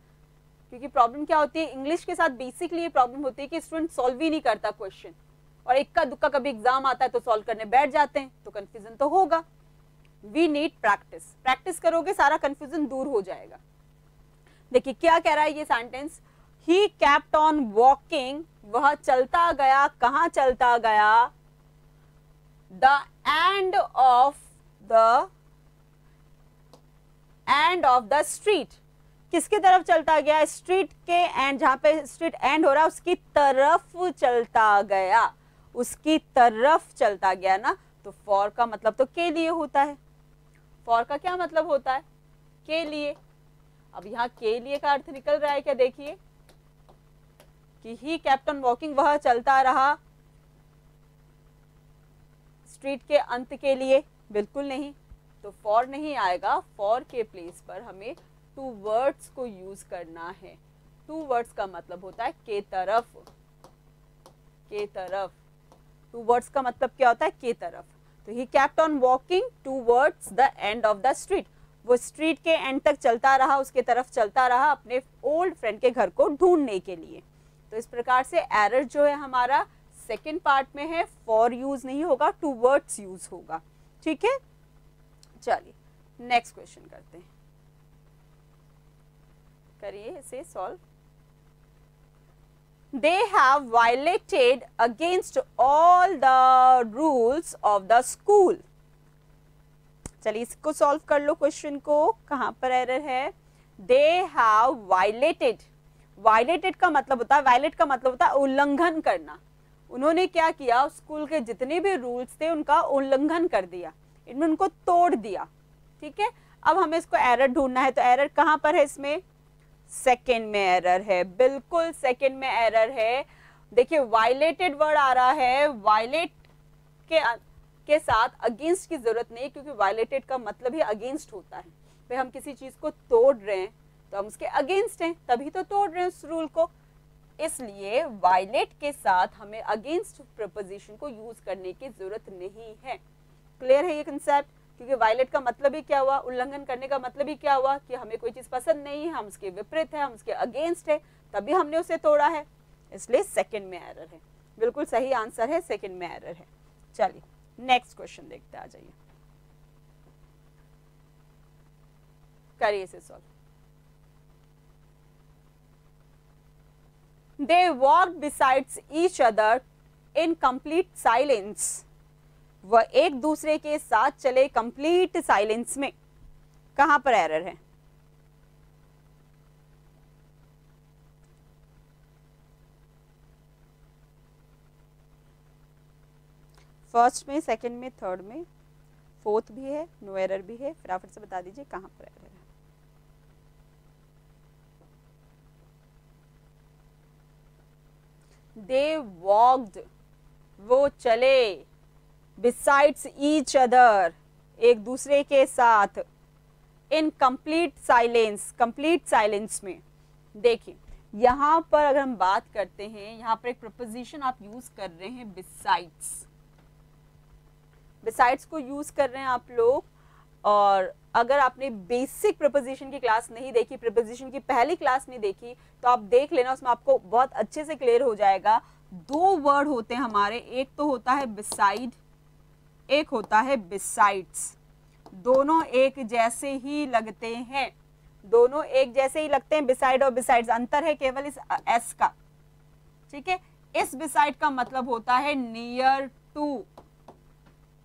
क्योंकि प्रॉब्लम क्या होती है, इंग्लिश के साथ बेसिकली ये प्रॉब्लम होती है कि स्टूडेंट सॉल्व ही नहीं करता क्वेश्चन, और इक्का दुक्का कभी एग्जाम आता है तो सॉल्व करने बैठ जाते हैं, तो कंफ्यूजन तो होगा। वी नीड प्रैक्टिस, प्रैक्टिस करोगे सारा कंफ्यूजन दूर हो जाएगा। देखिए क्या कह रहा है ये sentence, he kept on walking, वह चलता गया, कहां चलता गया? The end of the street, किसकी तरफ चलता गया? स्ट्रीट के एंड, जहां पे स्ट्रीट एंड हो रहा है उसकी तरफ चलता गया, उसकी तरफ चलता गया ना। तो फॉर का मतलब तो के लिए होता है, फॉर का क्या मतलब होता है? के लिए। अब यहाँ के लिए का अर्थ निकल रहा है क्या? देखिए कि ही केप्ट ऑन वॉकिंग, वह चलता रहा स्ट्रीट के अंत के लिए, बिल्कुल नहीं, तो फॉर नहीं आएगा। फॉर के प्लेस पर हमें टू वर्ड्स को यूज करना है। टू वर्ड्स का मतलब होता है के तरफ, के तरफ। टू वर्ड्स का मतलब क्या होता है? के तरफ। तो he kept on walking towards the end of the street, वो स्ट्रीट के एंड तक चलता रहा, उसके तरफ चलता रहा अपने ओल्ड फ्रेंड के घर को ढूंढने के लिए। तो इस प्रकार से एरर जो है हमारा सेकंड पार्ट में है, फॉर यूज नहीं होगा, टू वर्ड्स यूज होगा। ठीक है, चलिए नेक्स्ट क्वेश्चन करते हैं, करिए इसे solve. They have violated against all the rules of the school. चलिए इसको सॉल्व कर लो क्वेश्चन को, कहां पर एरर है? They have violated, violated का मतलब होता है, वायलेट का मतलब होता है उल्लंघन करना। उन्होंने क्या किया? स्कूल के जितने भी रूल्स थे उनका उल्लंघन कर दिया, इन्होंने उनको तोड़ दिया। ठीक है, अब हमें इसको एरर ढूंढना है, तो एरर कहां पर है इसमें? सेकेंड में एरर है, बिल्कुल सेकेंड में एरर है। देखिए वायलेटेड वर्ड आ रहा है, वायलेट के साथ अगेंस्ट की जरूरत नहीं, क्योंकि वायलेटेड का मतलब ही अगेंस्ट होता है। भाई हम किसी चीज को तोड़ रहे हैं तो हम उसके अगेंस्ट हैं, तभी तो तोड़ रहे हैं उस रूल को। इसलिए वायलेट के साथ हमें अगेंस्ट प्रपोजिशन को यूज करने की जरूरत नहीं है। क्लियर है ये कंसेप्ट? क्योंकि वायलेट का मतलब ही क्या हुआ? उल्लंघन करने का मतलब ही क्या हुआ? कि हमें कोई चीज पसंद नहीं है, हम उसके विपरीत है, हम उसके अगेंस्ट है, तभी हमने उसे तोड़ा है। इसलिए सेकंड में एरर है, बिल्कुल सही आंसर है, सेकंड में एरर है। चलिए नेक्स्ट क्वेश्चन देखते हैं, आ जाइए, करिए इसे solve. They walked besides each other in complete silence. वह एक दूसरे के साथ चले कंप्लीट साइलेंस में। कहां पर एरर है? फर्स्ट में, सेकंड में, थर्ड में, फोर्थ भी है, नो एरर भी है, फिर आप फिर से बता दीजिए कहां पर एरर है। दे वॉक्ड, वो चले, बिसाइड्स ईच अदर, एक दूसरे के साथ, in complete silence, complete silence में। देखिए यहाँ पर अगर हम बात करते हैं, यहाँ पर एक प्रपोजिशन आप यूज कर रहे हैं बिसाइड्स, बिसाइड्स को यूज कर रहे हैं आप लोग। और अगर आपने बेसिक प्रपोजिशन की क्लास नहीं देखी, प्रपोजिशन की पहली क्लास नहीं देखी, तो आप देख लेना, उसमें आपको बहुत अच्छे से क्लियर हो जाएगा। दो वर्ड होते हैं हमारे, एक तो होता है बिसाइड, एक होता है बिसाइड्स। दोनों एक जैसे ही लगते हैं, दोनों एक जैसे ही लगते हैं, बिसाइड और बिसाइड्स। अंतर है केवल इस एस का, ठीक है। इस बिसाइड का मतलब होता है नियर टू,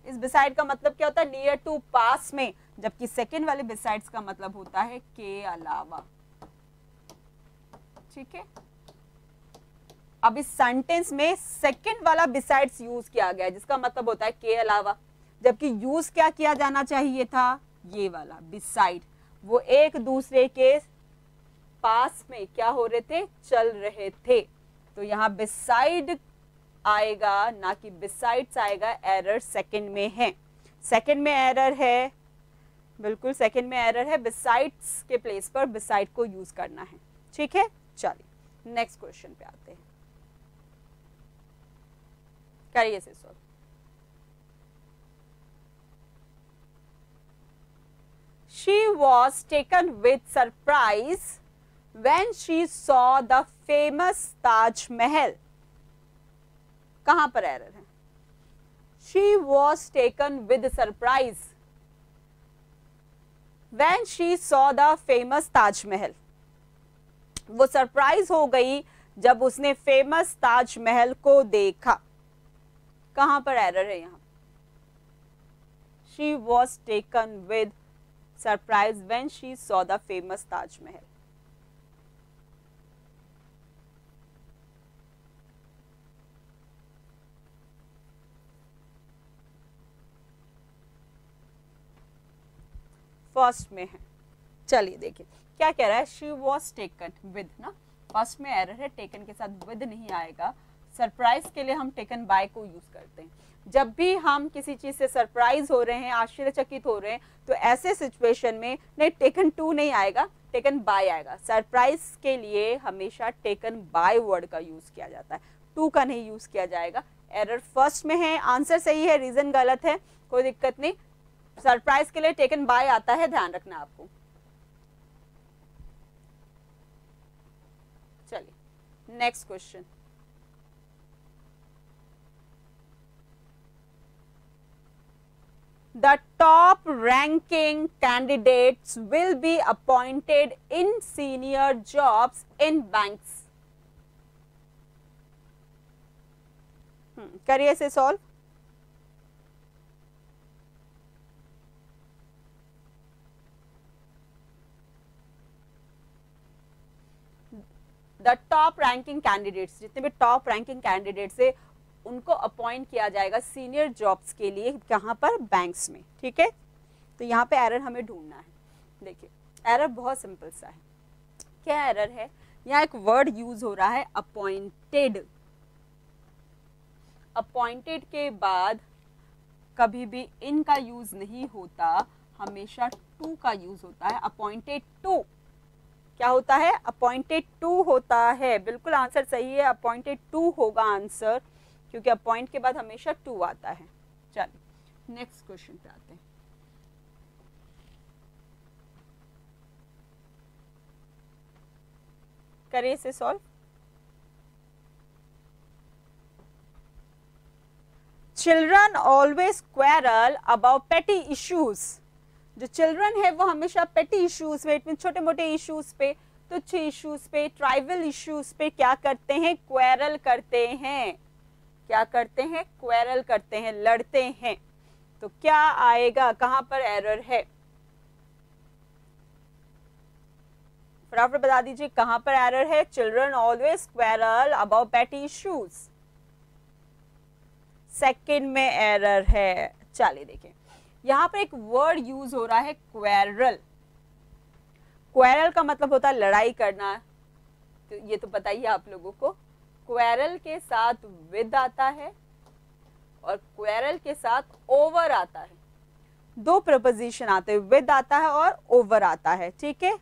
इस बिसाइड का मतलब क्या होता है, नियर टू, पास में, जबकि सेकंड वाले बिसाइड्स का मतलब होता है के अलावा, ठीक है। अब इस सेंटेंस में सेकंड वाला बिसाइड्स यूज किया गया है, जिसका मतलब होता है के अलावा, जबकि यूज क्या किया जाना चाहिए था, ये वाला बिसाइड। वो एक दूसरे के पास में क्या हो रहे थे, चल रहे थे। तो यहाँ बिसाइड आएगा, ना कि बिसाइड्स आएगा। एरर सेकंड में है, सेकंड में एरर है, बिल्कुल सेकंड में एरर है। बिसाइड्स के प्लेस पर बिसाइड को यूज करना है, ठीक है। चलिए नेक्स्ट क्वेश्चन पे आते हैं, करिए से solve. She was taken with surprise when she saw the famous Taj Mahal. कहां पर एरर है? She was taken with surprise when she saw the famous Taj Mahal. वो सरप्राइज हो गई जब उसने फेमस ताज महल को देखा। कहां पर एरर है यहां? She was taken with surprise when she saw the famous Taj Mahal. First में है, चलिए देखिए क्या कह रहा है। शी वॉज टेकन विद ना, फर्स्ट में एरर है, टेकन के साथ विद नहीं आएगा। सरप्राइज के लिए हम टेकन बाय को यूज करते हैं। जब भी हम किसी चीज से सरप्राइज हो रहे हैं, आश्चर्यचकित हो रहे हैं, तो ऐसे सिचुएशन में नहीं टेकन टू नहीं आएगा, टेकन बाय आएगा। सरप्राइज के लिए हमेशा टेकन बाय वर्ड का यूज किया जाता है, टू का नहीं यूज किया जाएगा। एरर फर्स्ट में है, आंसर सही है, रीजन गलत है, कोई दिक्कत नहीं। सरप्राइज के लिए टेकन बाय आता है, ध्यान रखना आपको। चलिए next question. The top ranking candidates will be appointed in senior jobs in banks. करिए से solve. The top ranking candidates, जितने भी टॉप रैंकिंग कैंडिडेट्स है उनको अपॉइंट किया जाएगा सीनियर जॉब्स के लिए, कहां पर, बैंक्स में, ठीक है। तो यहाँ पे एरर हमें ढूंढना है। देखिए एरर बहुत सिंपल सा है। क्या एरर है? यहाँ एक वर्ड यूज हो रहा है अपॉइंटेड। अपॉइंटेड के बाद कभी भी इन का यूज नहीं होता, हमेशा टू का यूज होता है। अपॉइंटेड टू क्या होता है? अपॉइंटेड टू होता है। बिल्कुल आंसर सही है, अपॉइंटेड टू होगा आंसर, क्योंकि अपॉइंट के बाद हमेशा टू आता है। चलिए नेक्स्ट क्वेश्चन पे आते हैं। करिए इसे solve. Children always quarrel about पेटी इश्यूज। जो चिल्ड्रन है वो हमेशा पेटी इश्यूज पे, इट मीन छोटे मोटे इश्यूज पे, तुच्छ इश्यूज पे, ट्राइबल इश्यूज पे क्या करते हैं? क्वेरल करते हैं। क्या करते हैं? क्वेरल करते हैं, लड़ते हैं। तो क्या आएगा, कहां पर एरर है? फटाफट बता दीजिए कहां पर एरर है। चिल्ड्रन ऑलवेज क्वेरल अबाउट पेटी इश्यूज, सेकंड में एरर है। चलिए देखें, यहां पर एक वर्ड यूज हो रहा है क्वेरल। क्वेरल का मतलब होता है लड़ाई करना, तो ये तो बताइए आप लोगों को। क्वेरल के साथ विद आता है और क्वेरल के साथ ओवर आता है। दो प्रपोजिशन आते हैं, विद आता है और ओवर आता है, ठीक है।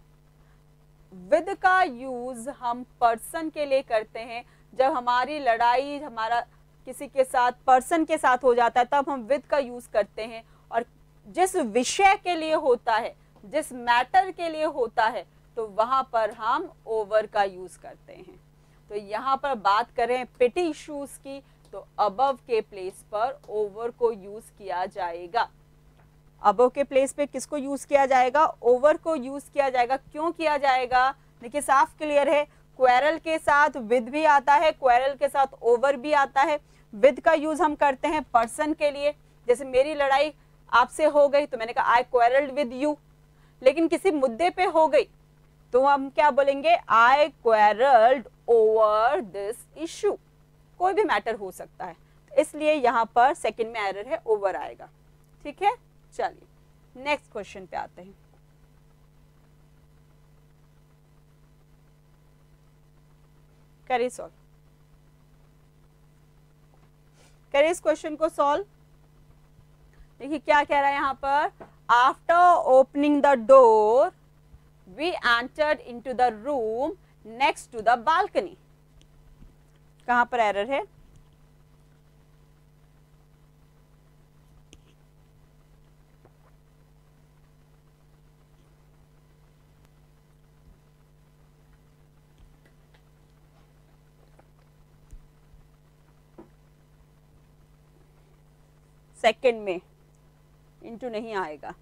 विद का यूज हम पर्सन के लिए करते हैं, जब हमारी लड़ाई हमारा किसी के साथ पर्सन के साथ हो जाता है तब हम विद का यूज करते हैं। और जिस विषय के लिए होता है, जिस मैटर के लिए होता है, तो वहां पर हम ओवर का यूज करते हैं। तो यहाँ पर बात करें पेटी इश्यूज की, तो अबव के प्लेस पर ओवर को यूज किया जाएगा। अबव के प्लेस पे किसको यूज किया जाएगा? ओवर को यूज किया जाएगा। क्यों किया जाएगा? देखिए साफ क्लियर है, क्वेरल के साथ विद भी आता है, क्वेरल के साथ ओवर भी आता है। विद का यूज हम करते हैं पर्सन के लिए, जैसे मेरी लड़ाई आपसे हो गई तो मैंने कहा आई क्वेरल्ड विद यू, लेकिन किसी मुद्दे पे हो गई तो हम क्या बोलेंगे? आई क्वेरल्ड ओवर दिस इशू। कोई भी मैटर हो सकता है, इसलिए यहाँ पर सेकंड में एरर है, ओवर आएगा, ठीक है। चलिए नेक्स्ट क्वेश्चन पे आते हैं। करिए सॉल्व, करिए इस क्वेश्चन को सॉल्व। देखिए क्या कह रहा है यहाँ पर, after opening the door we entered into the room next to the balcony. कहां पर एरर है? सेकंड में इंटू नहीं आएगा,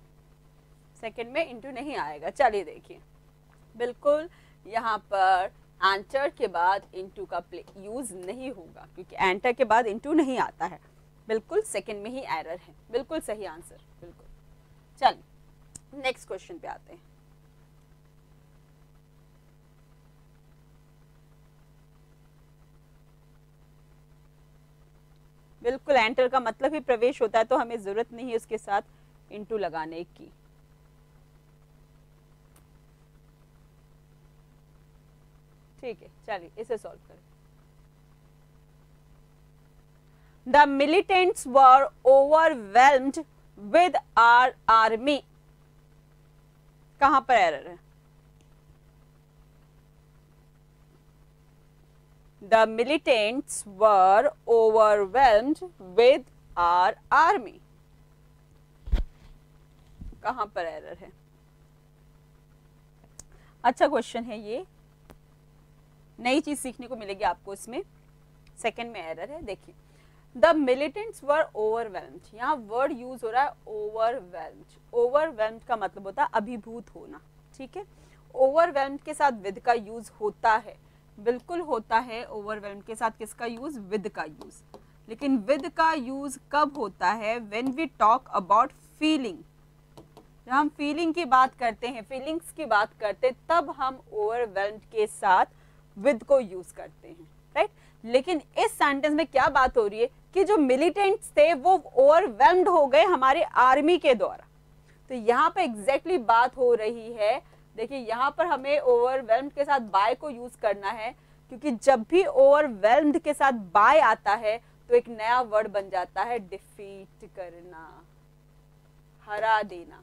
सेकंड में इंटू नहीं आएगा। चलिए देखिए, बिल्कुल यहाँ पर एंटर के बाद इंटू का यूज नहीं होगा, क्योंकि एंटर के बाद इंटू नहीं आता है। बिल्कुल सेकंड में ही एरर है, बिल्कुल सही आंसर, बिल्कुल। चलिए नेक्स्ट क्वेश्चन पे आते हैं। बिल्कुल एंटर का मतलब ही प्रवेश होता है, तो हमें जरूरत नहीं है उसके साथ इंटू लगाने की। ठीक है, चलिए इसे सॉल्व करें। The militants were overwhelmed with our army. कहां पर एरर है? The militants were overwhelmed with our army. कहां पर एरर है? अच्छा क्वेश्चन है ये, नई चीज सीखने को मिलेगी आपको इसमें। सेकंड में एरर है, देखिए द मिलिटेंट्स वर ओवरवेल्म्ड, यहाँ वर्ड यूज हो रहा है ओवरवेल्म्ड। ओवरवेल्म्ड का मतलब होता है अभिभूत होना, ठीक है। ओवरवेल्म्ड के साथ विद का यूज होता है, बिल्कुल होता है। ओवरवेल्म्ड के साथ किसका यूज? विद का यूज। लेकिन विद का यूज कब होता है? When we talk about feeling. जब हम फीलिंग की बात करते हैं, फीलिंग्स की बात करते हैं, तब हम ओवरवेल्म्ड के साथ विद को यूज करते हैं, राइट। लेकिन इस सेंटेंस में क्या बात हो रही है कि जो मिलिटेंट्स थे वो ओवरवेल्म्ड हो गए हमारे आर्मी के द्वारा। तो यहाँ पे एग्जैक्टली बात हो रही है, देखिए यहाँ पर हमें ओवरवेल्म्ड के साथ बाय को यूज करना है, क्योंकि जब भी ओवरवेल्म्ड के साथ बाय आता है तो एक नया वर्ड बन जाता है डिफीट करना, हरा देना।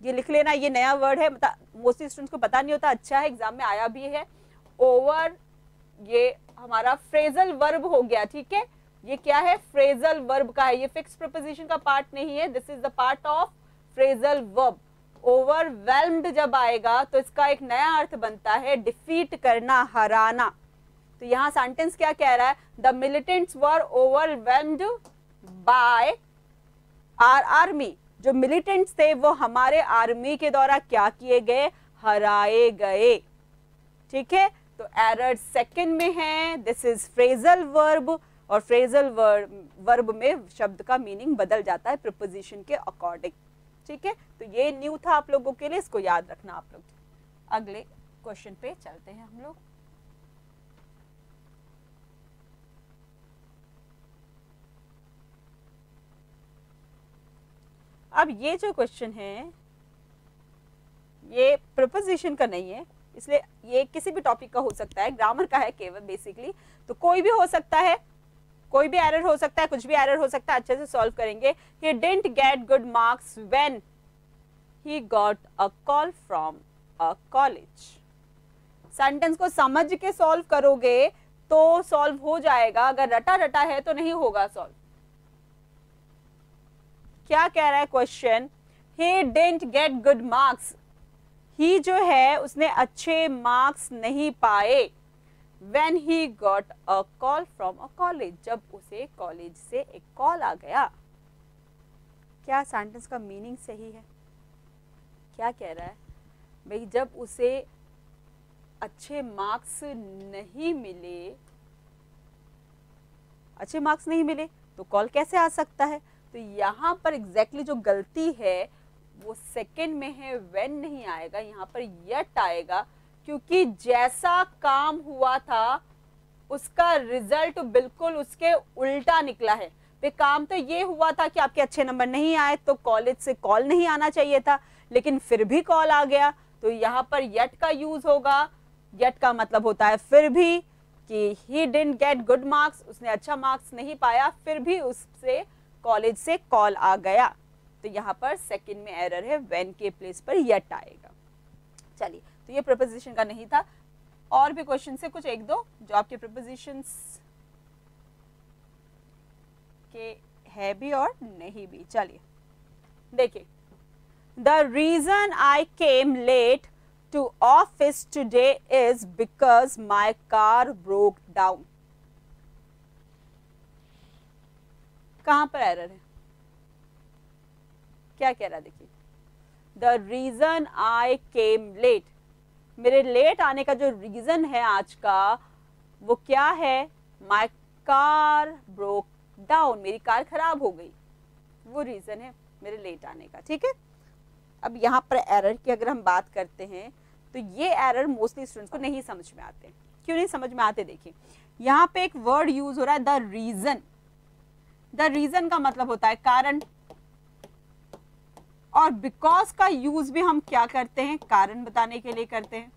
ये लिख लेना, ये नया वर्ड है, मोस्टली स्टूडेंट्स को पता नहीं होता, अच्छा है एग्जाम में आया भी है। ओवर ये हमारा फ्रेजल वर्ब हो गया, ठीक है। ये क्या है? फ्रेजल वर्ब का है, ये फिक्स प्रीपोजिशन का पार्ट नहीं है, this is the part of phrasal verb. Overwhelmed जब आएगा तो इसका एक नया अर्थ बनता है डिफीट करना, हराना। तो यहाँ सेंटेंस क्या कह रहा है? The militants were overwhelmed by our army. जो मिलिटेंट्स थे वो हमारे आर्मी के द्वारा क्या किए गए? हराए गए, ठीक है। तो एरर सेकंड में है, दिस इज फ्रेजल वर्ब, और फ्रेजल वर्ब में शब्द का मीनिंग बदल जाता है प्रीपोजिशन के अकॉर्डिंग, ठीक है। तो ये न्यू था आप लोगों के लिए, इसको याद रखना आप लोग। अगले क्वेश्चन पे चलते हैं हम लोग। अब ये जो क्वेश्चन है ये प्रीपोजिशन का नहीं है, इसलिए ये किसी भी टॉपिक का हो सकता है, ग्रामर का है केवल बेसिकली, तो कोई भी हो सकता है, कोई भी एरर हो सकता है, कुछ भी एरर हो सकता है, अच्छे से सॉल्व करेंगे। He didn't get good marks when he got a call from a college। Sentence को समझ के सॉल्व करोगे तो सॉल्व हो जाएगा, अगर रटा रटा है तो नहीं होगा सॉल्व। क्या कह रहा है question? He didn't get good marks, ही जो है उसने अच्छे मार्क्स नहीं पाए, when he got a call from a college, जब उसे कॉलेज से एक कॉल आ गया। क्या सेंटेंस का मीनिंग सही है? क्या कह रहा है भाई? जब उसे अच्छे मार्क्स नहीं मिले, अच्छे मार्क्स नहीं मिले तो कॉल कैसे आ सकता है? तो यहाँ पर एग्जैक्टली जो गलती है वो सेकंड में है, व्हेन नहीं आएगा, यहाँ पर यट आएगा, क्योंकि जैसा काम हुआ था उसका रिजल्ट बिल्कुल उसके उल्टा निकला है। वे काम तो ये हुआ था कि आपके अच्छे नंबर नहीं आए तो कॉलेज से कॉल नहीं आना चाहिए था, लेकिन फिर भी कॉल आ गया, तो यहाँ पर यट का यूज होगा। यट का मतलब होता है फिर भी, कि he didn't get good marks, उसने अच्छा मार्क्स नहीं पाया, फिर भी उससे कॉलेज से कॉल आ गया। तो यहाँ पर सेकंड में एरर है, when के प्लेस पर यट आएगा। चलिए, तो ये प्रीपोजिशन का नहीं था। और भी क्वेश्चन से कुछ एक दो जो आपके प्रीपोजिशंस के है भी और नहीं भी। चलिए देखिए, the reason I came late to office today is because my car broke down। कहां पर एरर है? क्या कह रहा है? देखिए, the reason I came late, मेरे लेट आने का जो रीजन है आज का वो क्या है? माई कार ब्रोक डाउन, मेरी कार खराब हो गई, वो रीजन है मेरे लेट आने का। ठीक है, अब यहाँ पर एरर की अगर हम बात करते हैं तो ये एरर मोस्टली स्टूडेंट्स को नहीं समझ में आते। क्यों नहीं समझ में आते? देखिए, यहाँ पे एक वर्ड यूज हो रहा है, द रीजन। द रीजन का मतलब होता है कारण, और बिकॉज का यूज भी हम क्या करते हैं? कारण बताने के लिए करते हैं।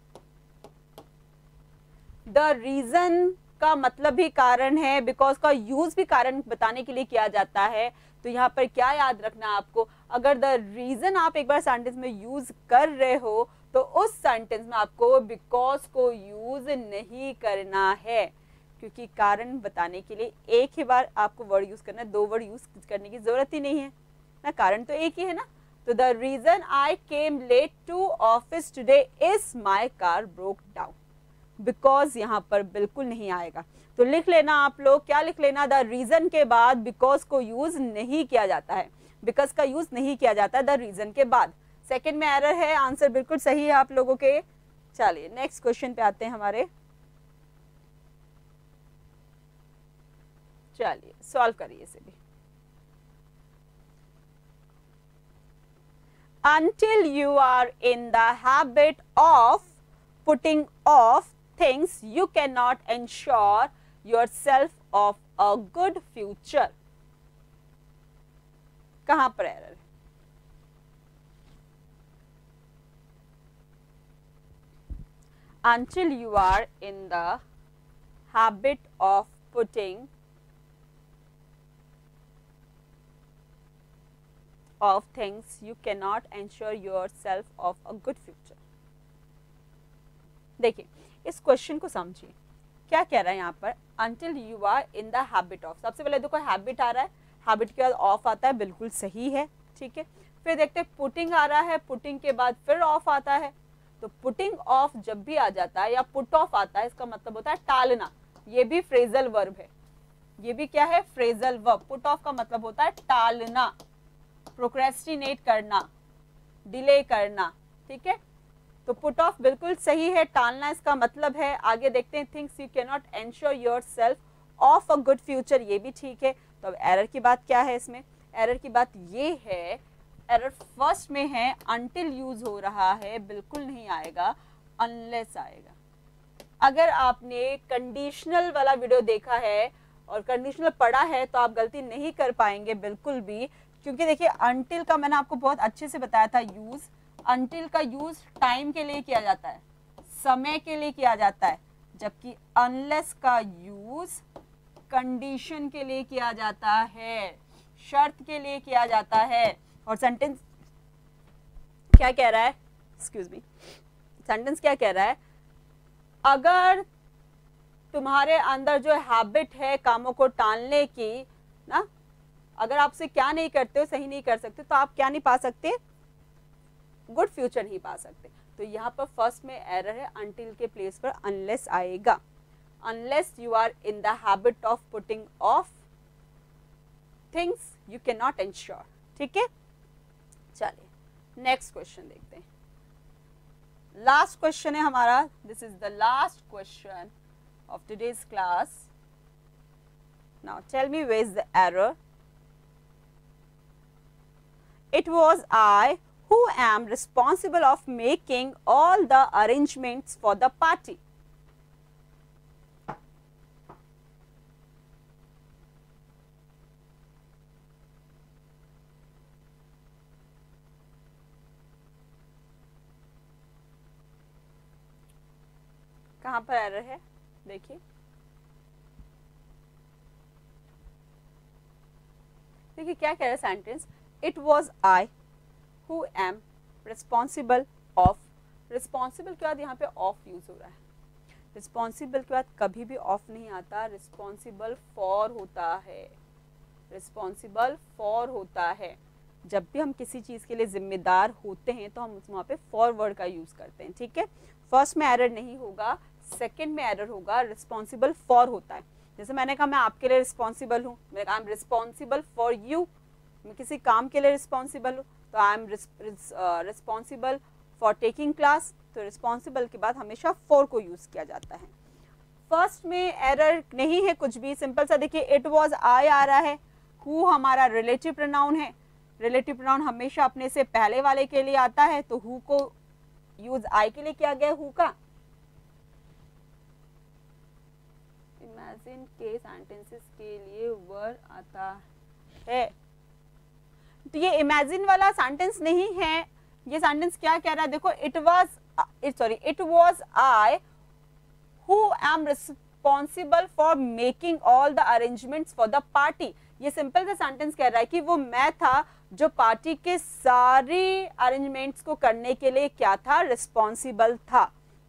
द रीजन का मतलब भी कारण है, बिकॉज का यूज भी कारण बताने के लिए किया जाता है। तो यहाँ पर क्या याद रखना आपको? अगर द रीजन आप एक बार सेंटेंस में यूज कर रहे हो तो उस सेंटेंस में आपको बिकॉज को यूज नहीं करना है, क्योंकि कारण बताने के लिए एक ही बार आपको वर्ड यूज करना है, दो वर्ड यूज करने की जरूरत ही नहीं है ना, कारण तो एक ही है ना। तो the reason I came late to office today is my car broke down, because यहाँ पर बिल्कुल नहीं आएगा। तो लिख लेना आप लोग, क्या लिख लेना? द रीजन के बाद बिकॉज को यूज नहीं किया जाता है, बिकॉज का यूज नहीं किया जाता है द रीजन के बाद। सेकंड में एरर है, आंसर बिल्कुल सही है आप लोगों के। चलिए नेक्स्ट क्वेश्चन पे आते हैं हमारे। चलिए सॉल्व करिए इसे भी। Until you are in the habit of putting off things, you cannot ensure yourself of a good future। कहां पर एरर है? Until you are in the habit of putting of things, you cannot ensure yourself of a good future। देखिए, इस question को समझिए, क्या कह रहा है यहाँ पर? Until you are in the habit of, सबसे पहले देखो हैबिट आ रहा है, हैबिट के बाद ऑफ आता है, बिल्कुल सही है। ठीक है, फिर देखते हैं पुटिंग आ रहा है, पुटिंग के बाद फिर ऑफ आता है। तो पुटिंग ऑफ जब भी आ जाता है या पुट ऑफ आता है, इसका मतलब होता है टालना। ये भी फ्रेजल वर्ब है, ये भी क्या है? Phrasal verb. पुट ऑफ का मतलब होता है टालना, प्रोक्रेस्टिनेट करना, डिले करना। ठीक है, तो पुट ऑफ बिल्कुल सही है, टालना इसका मतलब है। आगे देखते हैं, things you can not ensure yourself of a good future, ये भी ठीक है। तो अब एरर की बात क्या है इसमें? एरर की बात ये है, एरर फर्स्ट में है, अनटिल यूज हो रहा है, बिल्कुल नहीं आएगा, अनलेस आएगा। अगर आपने कंडीशनल वाला वीडियो देखा है और कंडीशनल पढ़ा है तो आप गलती नहीं कर पाएंगे बिल्कुल भी, क्योंकि देखिए अनटिल का मैंने आपको बहुत अच्छे से बताया था यूज। अनटिल का यूज टाइम के लिए किया जाता है, समय के लिए किया जाता है, जबकि अनलेस का यूज कंडीशन के लिए किया जाता है, शर्त के लिए किया जाता है। और सेंटेंस क्या कह रहा है, एक्सक्यूज मी, सेंटेंस क्या कह रहा है, अगर तुम्हारे अंदर जो हैबिट है कामों को टालने की ना, अगर आप उसे क्या नहीं करते हो, सही नहीं कर सकते, तो आप क्या नहीं पा सकते, गुड फ्यूचर नहीं पा सकते। तो यहाँ पर फर्स्ट में एरर है, अनटिल के प्लेस पर अनलेस आएगा। Unless you are in the habit of putting off things you can not ensure. ठीक है, चलिए नेक्स्ट क्वेश्चन देखते हैं। लास्ट क्वेश्चन है हमारा, this is the last question of today's class. Now tell me where is the error. It was I who am responsible of making all the arrangements for the party. कहाँ पर error है देखिए, देखिए क्या कह रहा है sentence, it was I who am responsible of, responsible के बाद यहाँ पे ऑफ यूज हो रहा है, रिस्पॉन्सिबल के बाद कभी भी ऑफ नहीं आता, रिस्पॉन्सिबल फॉर होता है, रिस्पॉन्सिबल फॉर होता है। जब भी हम किसी चीज के लिए जिम्मेदार होते हैं तो हम वहाँ पे फॉर वर्ड का यूज करते हैं। ठीक है, फर्स्ट में एरर नहीं होगा, सेकंड में एरर होगा, रिस्पॉन्सिबल फॉर होता है। जैसे मैंने कहा मैं आपके लिए रिस्पॉन्सिबल हूँ, मैंने कहा I am responsible for you, मैं किसी काम के लिए रिस्पॉन्सिबल हूँ, तो I am responsible for taking class, तो रिस्पॉन्सिबल के बाद हमेशा फॉर को यूज किया जाता है। फर्स्ट में एरर नहीं है कुछ भी, सिंपल सा देखिए, इट वॉज आई आ रहा है, हु हमारा रिलेटिव प्रोनाउन है, रिलेटिव प्रोनाउन हमेशा अपने से पहले वाले के लिए आता है, तो हु को यूज आई के लिए किया गया, हु का। इमेजिन के सेंटेंसेस के लिए वर्ड आता है, तो ये इमेजिन वाला सेंटेंस नहीं है, ये सेंटेंस क्या कह रहा है देखो, it was I who am responsible for making all the arrangements for the party. ये सिंपल सा सेंटेंस कह रहा है कि वो मैं था जो पार्टी के सारे अरेंजमेंट्स को करने के लिए क्या था, रिस्पॉन्सिबल था।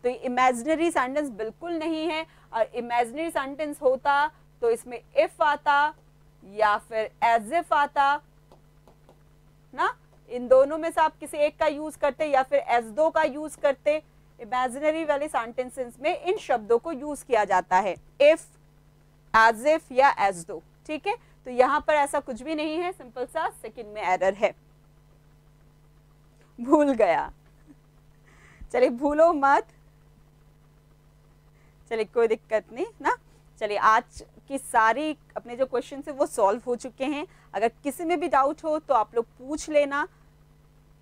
तो ये इमेजिनरी सेंटेंस बिल्कुल नहीं है, और इमेजिनरी सेंटेंस होता तो इसमें इफ आता या फिर एज इफ आता ना, इन दोनों में से आप किसी एक का यूज करते या फिर एज दो का यूज करते। इमेजिनरी वाले सेंटेंसेस में इन शब्दों को यूज किया जाता है, इफ, एज इफ या एज दो। ठीक है, तो यहां पर ऐसा कुछ भी नहीं है, सिंपल सा सेकंड में एरर है। भूल गया, चलिए भूलो मत, चलिए कोई दिक्कत नहीं ना। चलिए आज की सारी अपने जो क्वेश्चन है वो सॉल्व हो चुके हैं। अगर किसी में भी डाउट हो तो आप लोग पूछ लेना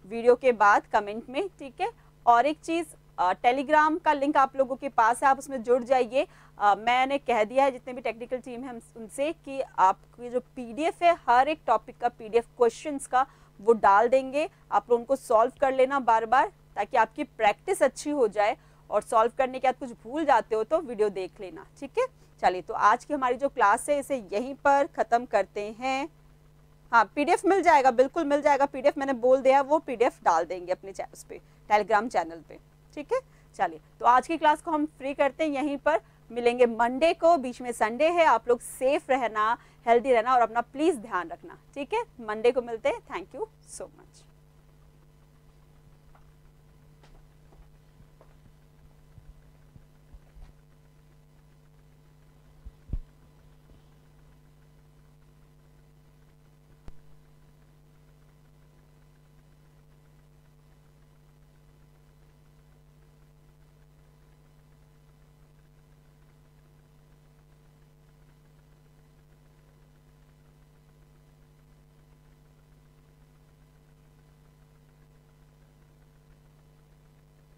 वीडियो के बाद कमेंट में। ठीक है, और एक चीज़, टेलीग्राम का लिंक आप लोगों के पास है, आप उसमें जुड़ जाइए। मैंने कह दिया है जितने भी टेक्निकल टीम है उनसे कि आपकी जो पीडीएफ है, हर एक टॉपिक का पीडीएफ क्वेश्चंस का वो डाल देंगे, आप लोग उनको सॉल्व कर लेना बार बार, ताकि आपकी प्रैक्टिस अच्छी हो जाए। और सॉल्व करने के बाद कुछ भूल जाते हो तो वीडियो देख लेना। ठीक है, चलिए तो आज की हमारी जो क्लास है इसे यहीं पर ख़त्म करते हैं। हाँ, पीडीएफ मिल जाएगा, बिल्कुल मिल जाएगा पीडीएफ, मैंने बोल दिया, वो पीडीएफ डाल देंगे अपने उस पे टेलीग्राम चैनल पे। ठीक है, चलिए तो आज की क्लास को हम फ्री करते हैं यहीं पर, मिलेंगे मंडे को, बीच में संडे है। आप लोग सेफ रहना, हेल्दी रहना और अपना प्लीज़ ध्यान रखना। ठीक है, मंडे को मिलते हैं। Thank you so much.